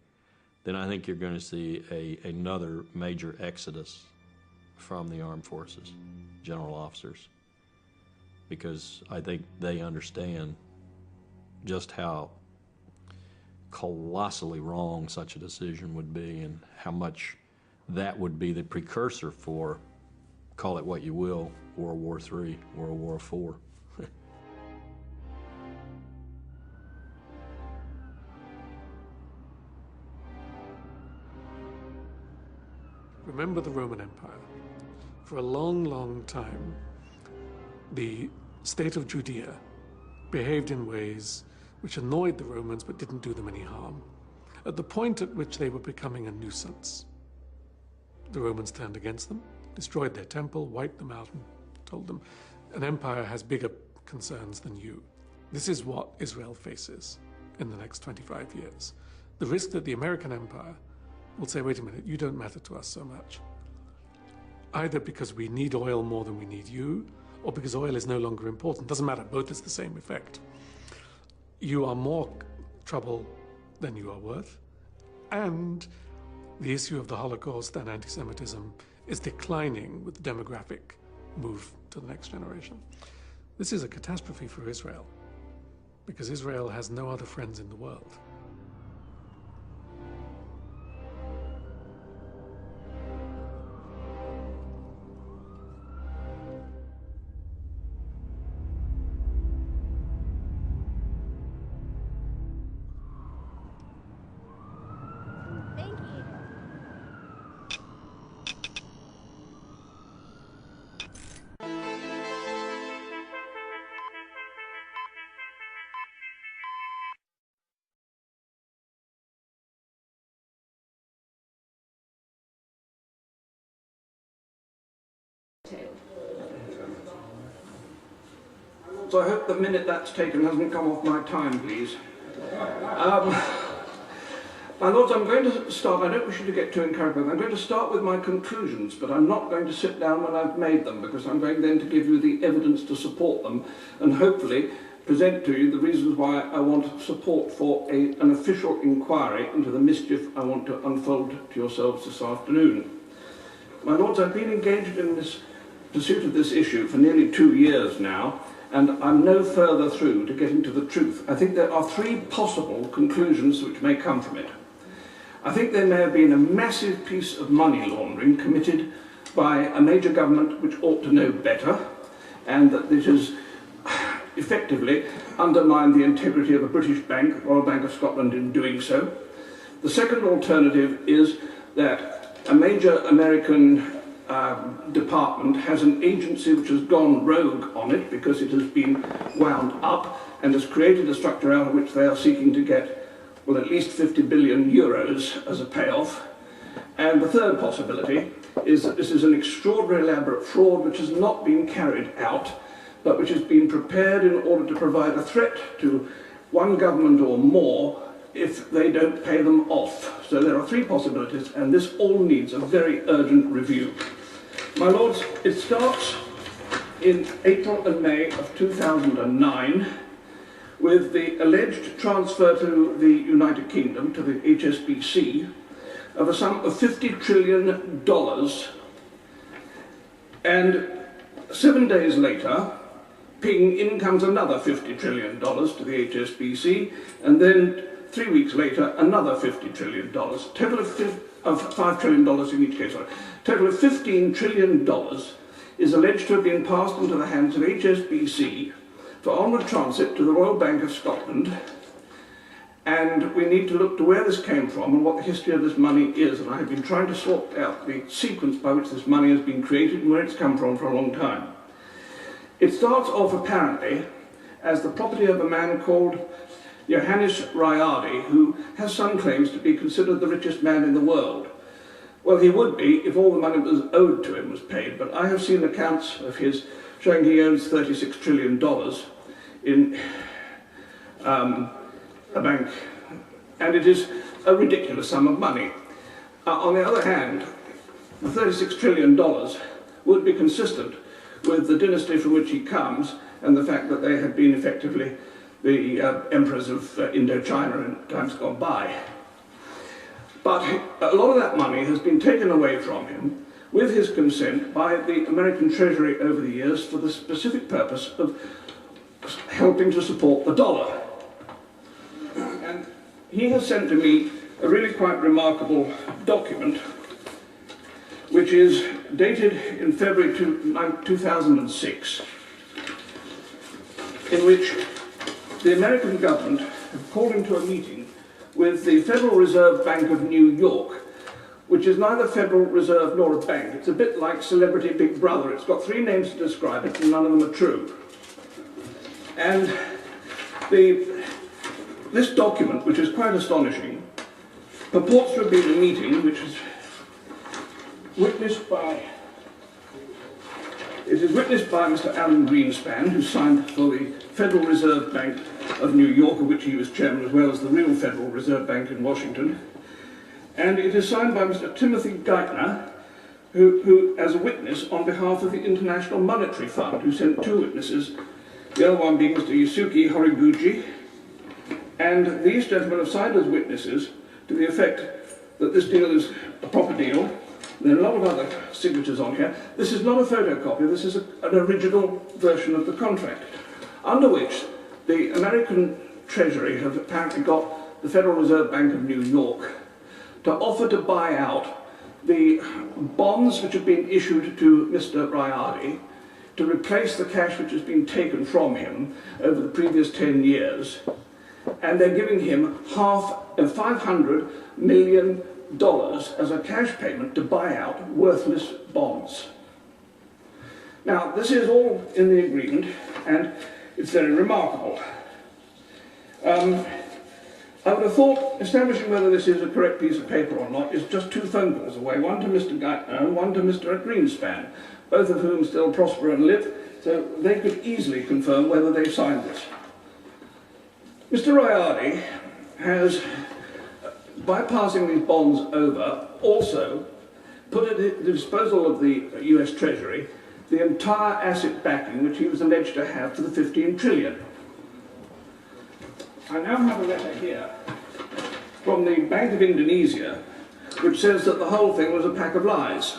then I think you're going to see another major exodus from the armed forces, general officers, because I think they understand just how colossally wrong such a decision would be and how much that would be the precursor for, call it what you will, World War III, World War IV. Remember the Roman Empire. For a long, long time, the state of Judea behaved in ways which annoyed the Romans but didn't do them any harm. At the point at which they were becoming a nuisance, the Romans turned against them, destroyed their temple, wiped them out, and told them, an empire has bigger concerns than you. This is what Israel faces in the next 25 years. The risk that the American empire will say, wait a minute, you don't matter to us so much. Either because we need oil more than we need you, or because oil is no longer important. Doesn't matter, both is the same effect. You are more trouble than you are worth, and the issue of the Holocaust and anti-Semitism is declining with the demographic move to the next generation. This is a catastrophe for Israel. because Israel has no other friends in the world. So I hope the minute that's taken hasn't come off my time, please. My Lords, I'm going to start, I don't wish you to get too encouraged, I'm going to start with my conclusions, but I'm not going to sit down when I've made them, because I'm going then to give you the evidence to support them, and hopefully present to you the reasons why I want support for an official inquiry into the mischief I want to unfold to yourselves this afternoon. My Lords, I've been engaged in this pursuit of this issue for nearly 2 years now, and I'm no further through to getting to the truth. I think there are 3 possible conclusions which may come from it. I think there may have been a massive piece of money laundering committed by a major government which ought to know better, and that it has effectively undermined the integrity of a British bank, Royal Bank of Scotland, in doing so. The second alternative is that a major American department has an agency which has gone rogue on it because it has been wound up and has created a structure out of which they are seeking to get, well, at least 50 billion euros as a payoff. And the third possibility is that this is an extraordinary elaborate fraud which has not been carried out, but which has been prepared in order to provide a threat to one government or more if they don't pay them off. So there are 3 possibilities, and this all needs a very urgent review. My Lords, it starts in April and May of 2009 with the alleged transfer to the United Kingdom, to the HSBC, of a sum of $50 trillion, and 7 days later, ping, in comes another $50 trillion to the HSBC, and then 3 weeks later, another $50 trillion. Total of $5 trillion in each case. Sorry. Total of $15 trillion is alleged to have been passed into the hands of HSBC for onward transit to the Royal Bank of Scotland, and we need to look to where this came from and what the history of this money is, and I have been trying to sort out the sequence by which this money has been created and where it's come from for a long time. It starts off apparently as the property of a man called Johannes Riardi, who has some claims to be considered the richest man in the world. Well, he would be if all the money that was owed to him was paid, but I have seen accounts of his showing he owns $36 trillion in a bank, and it is a ridiculous sum of money. On the other hand, the $36 trillion would be consistent with the dynasty from which he comes and the fact that they had been effectively the emperors of Indochina in times gone by. But a lot of that money has been taken away from him with his consent by the American Treasury over the years for the specific purpose of helping to support the dollar. And he has sent to me a really quite remarkable document which is dated in February 2006, in which the American government have called into a meeting with the Federal Reserve Bank of New York, which is neither Federal Reserve nor a bank. It's a bit like Celebrity Big Brother. It's got 3 names to describe it, and none of them are true. And this document, which is quite astonishing, purports to have been a meeting which is witnessed by Mr. Alan Greenspan, who signed for the Federal Reserve Bank of New York, of which he was chairman, as well as the real Federal Reserve Bank in Washington. And it is signed by Mr. Timothy Geithner, who as a witness on behalf of the International Monetary Fund, who sent 2 witnesses, the other one being Mr. Yusuke Horiguchi. And these gentlemen have signed as witnesses to the effect that this deal is a proper deal. There are a lot of other signatures on here. This is not a photocopy, this is an original version of the contract, under which the American Treasury have apparently got the Federal Reserve Bank of New York to offer to buy out the bonds which have been issued to Mr. Rayadi to replace the cash which has been taken from him over the previous 10 years. And they're giving him $500 million as a cash payment to buy out worthless bonds. Now, this is all in the agreement, and it's very remarkable. I would have thought establishing whether this is a correct piece of paper or not is just 2 phone calls away, one to Mr. Geithner and one to Mr. Greenspan, both of whom still prosper and live, so they could easily confirm whether they signed this. Mr. Rayadi has, by passing these bonds over, also put at the disposal of the US Treasury the entire asset backing which he was alleged to have for the 15 trillion. I now have a letter here from the Bank of Indonesia which says that the whole thing was a pack of lies,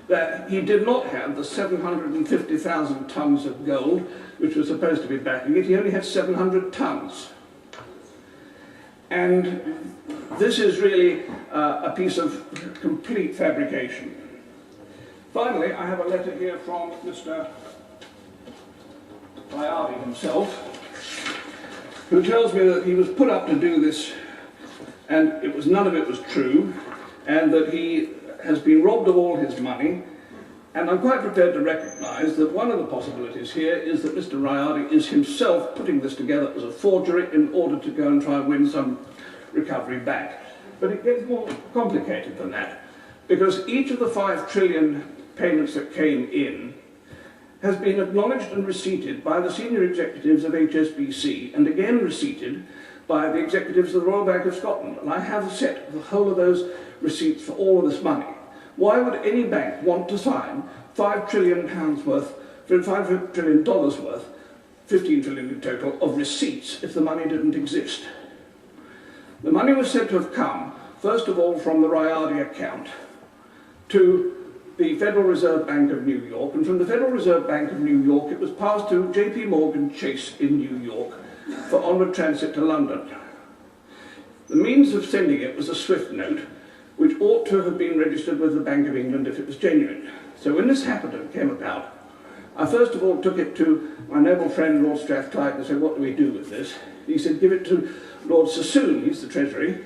that he did not have the 750,000 tons of gold which was supposed to be backing it. He only had 700 tons. And this is really a piece of complete fabrication. Finally, I have a letter here from Mr. Rayadi himself, who tells me that he was put up to do this and none of it was true, and that he has been robbed of all his money. And I'm quite prepared to recognise that one of the possibilities here is that Mr. Rayadi is himself putting this together as a forgery in order to go and try and win some recovery back. But it gets more complicated than that, because each of the 5 trillion payments that came in has been acknowledged and receipted by the senior executives of HSBC, and again receipted by the executives of the Royal Bank of Scotland. And I have a set of the whole of those receipts for all of this money. Why would any bank want to sign £5 trillion worth, $5 trillion worth, 15 trillion in total, of receipts if the money didn't exist? The money was said to have come, first of all, from the Rayadi account to the Federal Reserve Bank of New York, and from the Federal Reserve Bank of New York it was passed to JP Morgan Chase in New York for onward transit to London. The means of sending it was a SWIFT note, which ought to have been registered with the Bank of England if it was genuine. So when this happened and came about, I first of all took it to my noble friend Lord Strathclyde and said, what do we do with this? He said, give it to Lord Sassoon, he's the Treasury.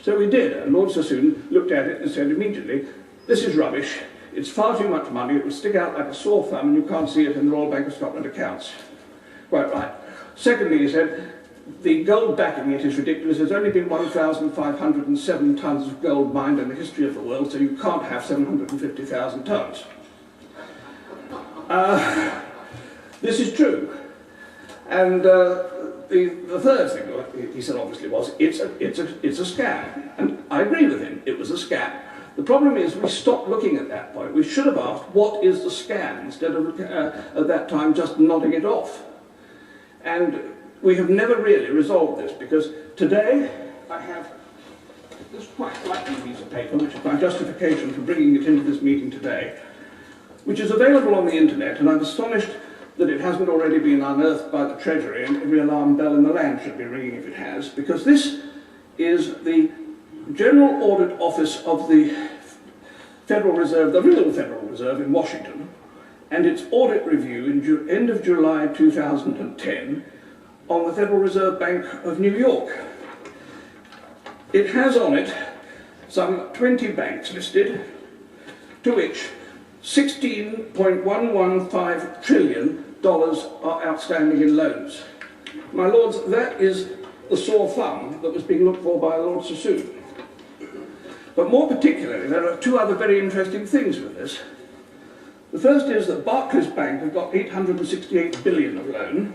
So we did, and Lord Sassoon looked at it and said immediately, this is rubbish, it's far too much money, it will stick out like a sore thumb and you can't see it in the Royal Bank of Scotland accounts. Quite right. Secondly, he said, the gold backing it is ridiculous. There's only been 1,507 tons of gold mined in the history of the world, so you can't have 750,000 tons. This is true. And the third thing he said obviously was, it's a scam. And I agree with him, it was a scam. The problem is we stopped looking at that point. We should have asked, what is the scam, instead of at that time just nodding it off. And we have never really resolved this, because today I have this quite lightning piece of paper, which is my justification for bringing it into this meeting today, which is available on the internet, and I'm astonished that it hasn't already been unearthed by the Treasury, and every alarm bell in the land should be ringing if it has, because this is the General Audit Office of the Federal Reserve, the real Federal Reserve in Washington, and its audit review in end of July 2010 on the Federal Reserve Bank of New York. It has on it some 20 banks listed, to which $16.115 trillion are outstanding in loans. My lords, that is the sore thumb that was being looked for by Lord Sassoon. But more particularly, there are 2 other very interesting things with this. The first is that Barclays Bank have got 868 billion of loan.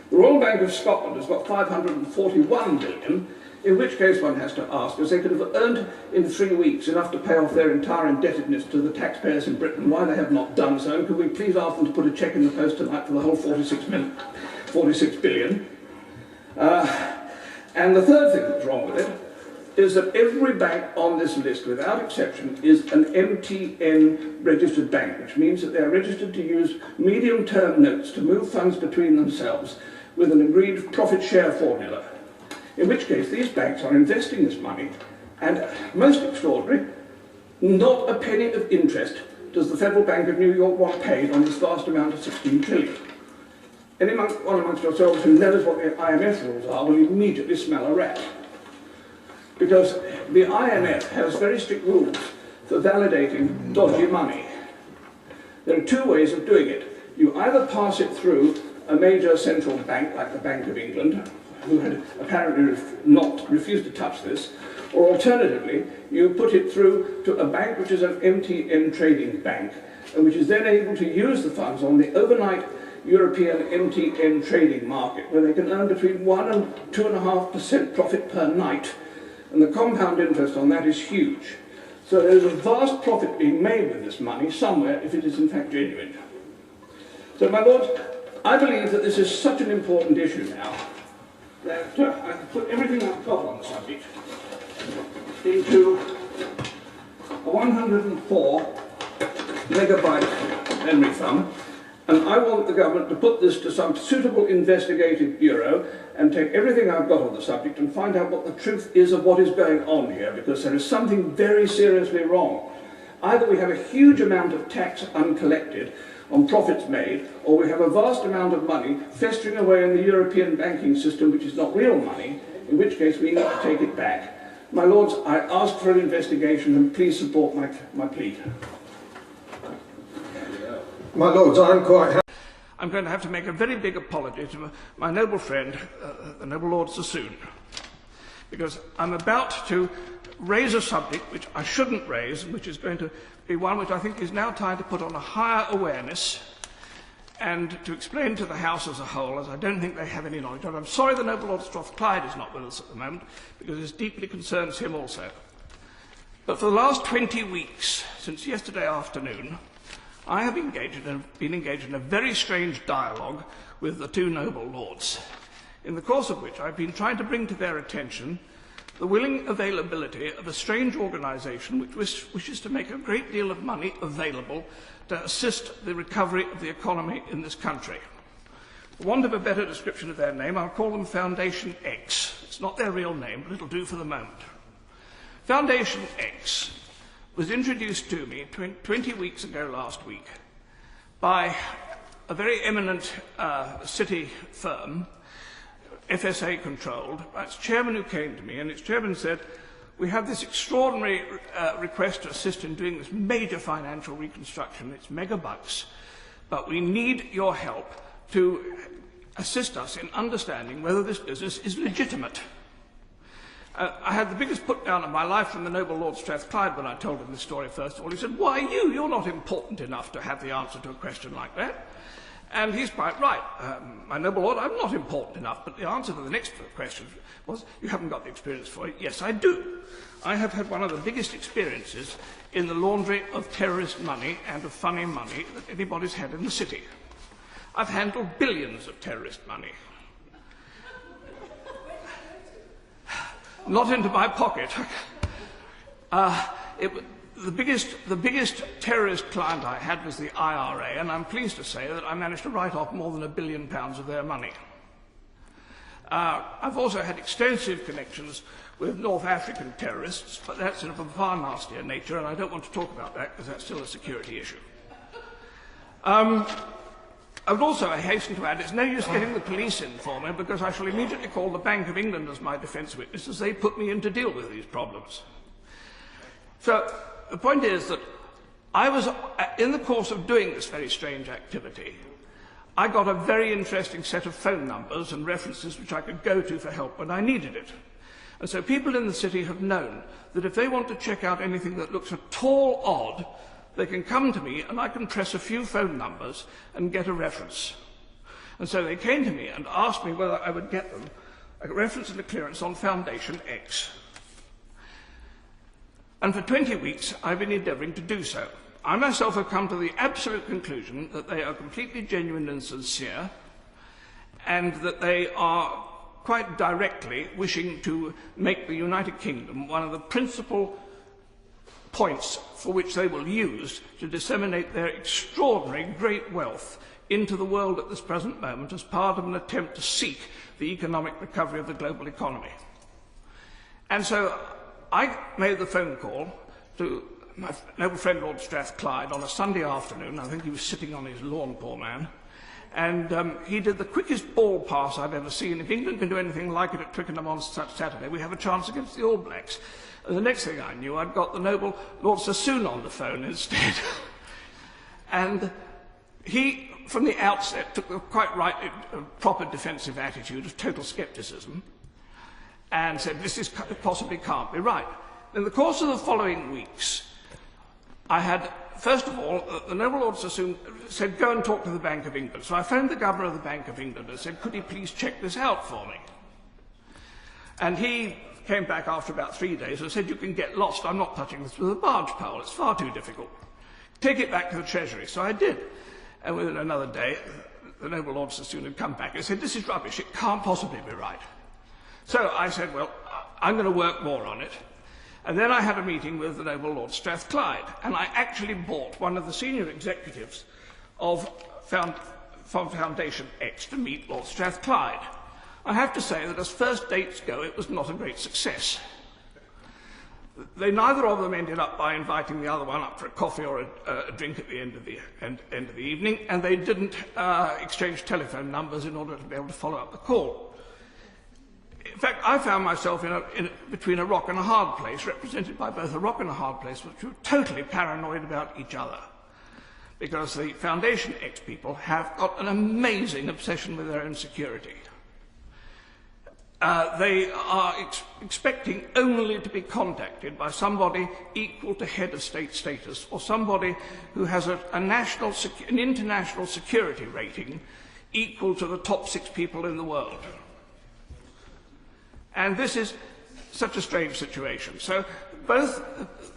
The Royal Bank of Scotland has got 541 billion, in which case one has to ask, as they could have earned in 3 weeks enough to pay off their entire indebtedness to the taxpayers in Britain, why they have not done so, and could we please ask them to put a cheque in the post tonight for the whole 46 billion. And the third thing that's wrong with it is that every bank on this list, without exception, is an MTN registered bank, which means that they are registered to use medium-term notes to move funds between themselves with an agreed profit share formula, in which case these banks are investing this money, and most extraordinary, not a penny of interest does the Federal Bank of New York want paid on this vast amount of 16 trillion. Anyone amongst yourselves who knows what the IMF rules are will immediately smell a rat. Because the IMF has very strict rules for validating dodgy money. There are two ways of doing it. You either pass it through a major central bank, like the Bank of England, who had apparently refused to touch this, or alternatively, you put it through to a bank which is an MTN trading bank, and which is then able to use the funds on the overnight European MTN trading market, where they can earn between 1 and 2.5% profit per night, and the compound interest on that is huge. So there is a vast profit being made with this money somewhere, if it is in fact genuine. So, my lords, I believe that this is such an important issue now that I have put everything I've got on the subject into a 104 megabyte memory foam, and I want the government to put this to some suitable investigative bureau and take everything I've got on the subject and find out what the truth is of what is going on here, because there is something very seriously wrong. Either we have a huge amount of tax uncollected on profits made, or we have a vast amount of money festering away in the European banking system, which is not real money, in which case we need to take it back. My lords, I ask for an investigation, and please support my plea. My lords, I'm going to have to make a very big apology to my noble friend, the noble Lord Sassoon, because I'm about to raise a subject which I shouldn't raise, which is going to be one which I think is now time to put on a higher awareness and to explain to the House as a whole, as I don't think they have any knowledge of. I'm sorry the noble Lord Strathclyde is not with us at the moment, because this deeply concerns him also. But for the last 20 weeks, since yesterday afternoon, I have been engaged in a very strange dialogue with the two noble lords, in the course of which I've been trying to bring to their attention the willing availability of a strange organisation which wishes to make a great deal of money available to assist the recovery of the economy in this country. For want of a better description of their name, I'll call them Foundation X. It's not their real name, but it'll do for the moment. Foundation X was introduced to me 20 weeks ago last week by a very eminent city firm, FSA controlled, by its chairman, who came to me, and its chairman said, we have this extraordinary request to assist in doing this major financial reconstruction. It's mega bucks, but we need your help to assist us in understanding whether this business is legitimate. I had the biggest put down of my life from the noble Lord Strathclyde when I told him this story first of all. He said, why you? You're not important enough to have the answer to a question like that. And he's quite right. My noble Lord, I'm not important enough, but the answer to the next question was, you haven't got the experience for it. Yes, I do. I have had one of the biggest experiences in the laundry of terrorist money and of funny money that anybody's had in the city. I've handled billions of terrorist money. Not into my pocket. The biggest terrorist client I had was the IRA, and I'm pleased to say that I managed to write off more than £1 billion of their money. I've also had extensive connections with North African terrorists, but that's of a far nastier nature, and I don't want to talk about that because that's still a security issue. I would also hasten to add, it's no use getting the police in for me, because I shall immediately call the Bank of England as my defence witness, as they put me in to deal with these problems. So the point is that I was, in the course of doing this very strange activity, I got a very interesting set of phone numbers and references which I could go to for help when I needed it. And so people in the city have known that if they want to check out anything that looks at all odd, they can come to me and I can press a few phone numbers and get a reference. And so they came to me and asked me whether I would get them a reference and a clearance on Foundation X. And for 20 weeks I've been endeavouring to do so. I myself have come to the absolute conclusion that they are completely genuine and sincere, and that they are quite directly wishing to make the United Kingdom one of the principal points for which they will use to disseminate their extraordinary great wealth into the world at this present moment as part of an attempt to seek the economic recovery of the global economy. And so I made the phone call to my noble friend Lord Strathclyde on a Sunday afternoon. I think he was sitting on his lawn, poor man. And he did the quickest ball pass I've ever seen. If England can do anything like it at Twickenham on such Saturday, we have a chance against the All Blacks. And the next thing I knew, I'd got the noble Lord Sassoon on the phone instead. And he, from the outset, took the quite right, proper defensive attitude of total scepticism and said, this possibly can't be right. In the course of the following weeks, I had, first of all, the noble Lord Sassoon said, go and talk to the Bank of England. So I phoned the governor of the Bank of England and said, could he please check this out for me? And he came back after about 3 days and said, you can get lost. I'm not touching this with a barge pole. It's far too difficult. Take it back to the Treasury. So I did. And within another day, the noble Lord Sassoon had come back and said, this is rubbish. It can't possibly be right. So I said, well, I'm going to work more on it. And then I had a meeting with the noble Lord Strathclyde, and I actually bought one of the senior executives of Foundation X to meet Lord Strathclyde. I have to say that as first dates go, it was not a great success. Neither of them ended up by inviting the other one up for a coffee or a drink at the end of the evening, and they didn't exchange telephone numbers in order to be able to follow up the call. In fact, I found myself between a rock and a hard place, represented by both a rock and a hard place, which were totally paranoid about each other. Because the Foundation X people have got an amazing obsession with their own security. They are expecting only to be contacted by somebody equal to head of state status, or somebody who has an international security rating equal to the top 6 people in the world. And this is such a strange situation. So both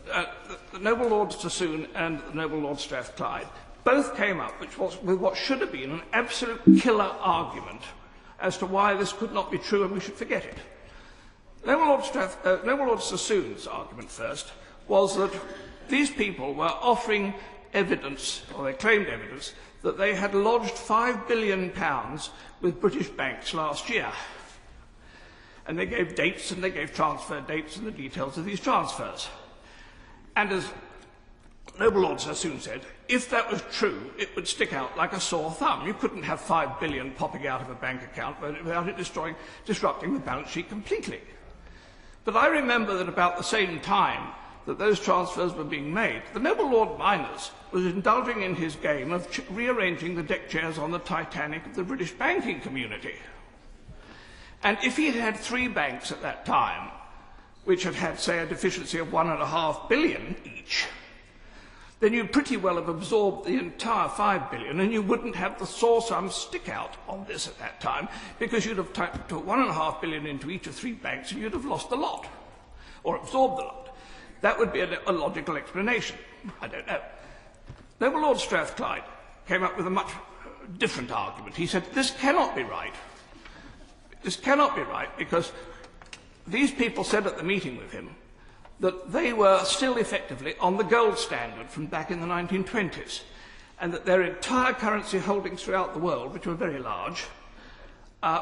the noble Lord Sassoon and the noble Lord Strathclyde both came up with what should have been an absolute killer argument as to why this could not be true and we should forget it. Noble Lord Sassoon's argument first was that these people were offering evidence, or they claimed evidence, that they had lodged £5 billion with British banks last year. And they gave dates and they gave transfer dates and the details of these transfers. And as noble Lord Sassoon said, if that was true, it would stick out like a sore thumb. You couldn't have $5 billion popping out of a bank account without it disrupting the balance sheet completely. But I remember that about the same time that those transfers were being made, the noble Lord Miners was indulging in his game of rearranging the deck chairs on the Titanic of the British banking community. And if he had had 3 banks at that time, which had had, say, a deficiency of £1.5 billion each, then you'd pretty well have absorbed the entire £5 billion, and you wouldn't have the sore sum stick out on this at that time, because you'd have put £1.5 billion into each of 3 banks, and you'd have lost the lot, or absorbed the lot. That would be a logical explanation. I don't know. Noble Lord Strathclyde came up with a much different argument. He said, this cannot be right. This cannot be right because these people said at the meeting with him that they were still effectively on the gold standard from back in the 1920s, and that their entire currency holdings throughout the world, which were very large,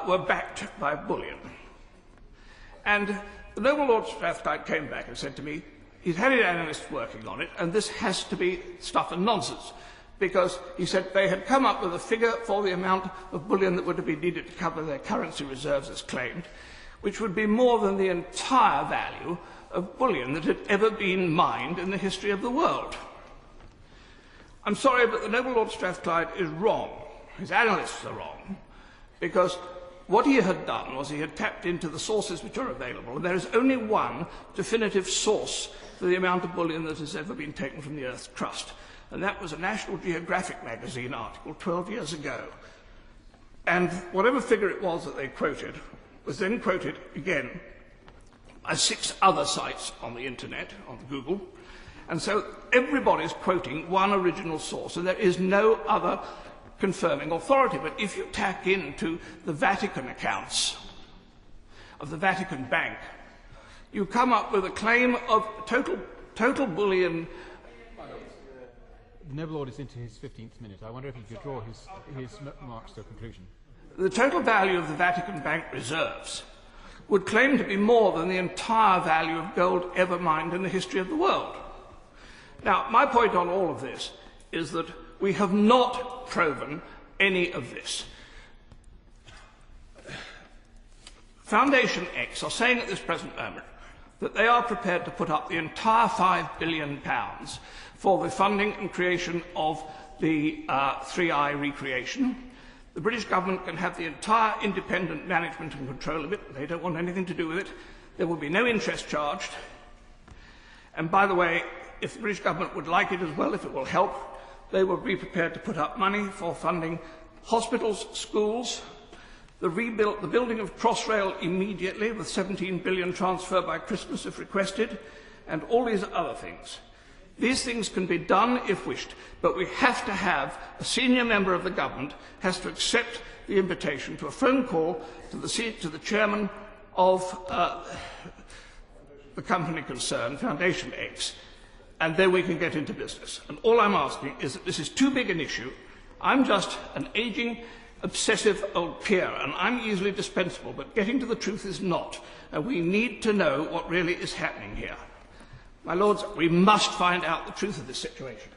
were backed by bullion. And the noble Lord Strathclyde came back and said to me, he's had his analysts working on it, and this has to be stuff and nonsense. Because, he said, they had come up with a figure for the amount of bullion that would have been needed to cover their currency reserves as claimed, which would be more than the entire value of bullion that had ever been mined in the history of the world. I'm sorry, but the noble Lord Strathclyde is wrong. His analysts are wrong, because what he had done was he had tapped into the sources which are available, and there is only one definitive source for the amount of bullion that has ever been taken from the Earth's crust. And that was a National Geographic magazine article 12 years ago. And whatever figure it was that they quoted was then quoted again by 6 other sites on the internet, on Google. And so everybody's quoting one original source, and there is no other confirming authority. But if you tack into the Vatican accounts of the Vatican Bank, you come up with a claim of total bullion the Noble Lord is into his 15th minute. I wonder if he could draw his remarks to a conclusion. The total value of the Vatican Bank reserves would claim to be more than the entire value of gold ever mined in the history of the world. Now, my point on all of this is that we have not proven any of this. Foundation X are saying at this present moment that they are prepared to put up the entire £5 billion for the funding and creation of the 3i recreation. The British government can have the entire independent management and control of it. They don't want anything to do with it. There will be no interest charged. And by the way, if the British government would like it as well, if it will help, they will be prepared to put up money for funding hospitals, schools, the building of Crossrail immediately with 17 billion transfer by Christmas if requested, and all these other things. These things can be done if wished, but we have to have a senior member of the government has to accept the invitation to a phone call to the chairman of the company concerned, Foundation X, and then we can get into business. And all I'm asking is that this is too big an issue. I'm just an ageing, obsessive old peer, and I'm easily dispensable, but getting to the truth is not, and we need to know what really is happening here. My lords, we must find out the truth of this situation.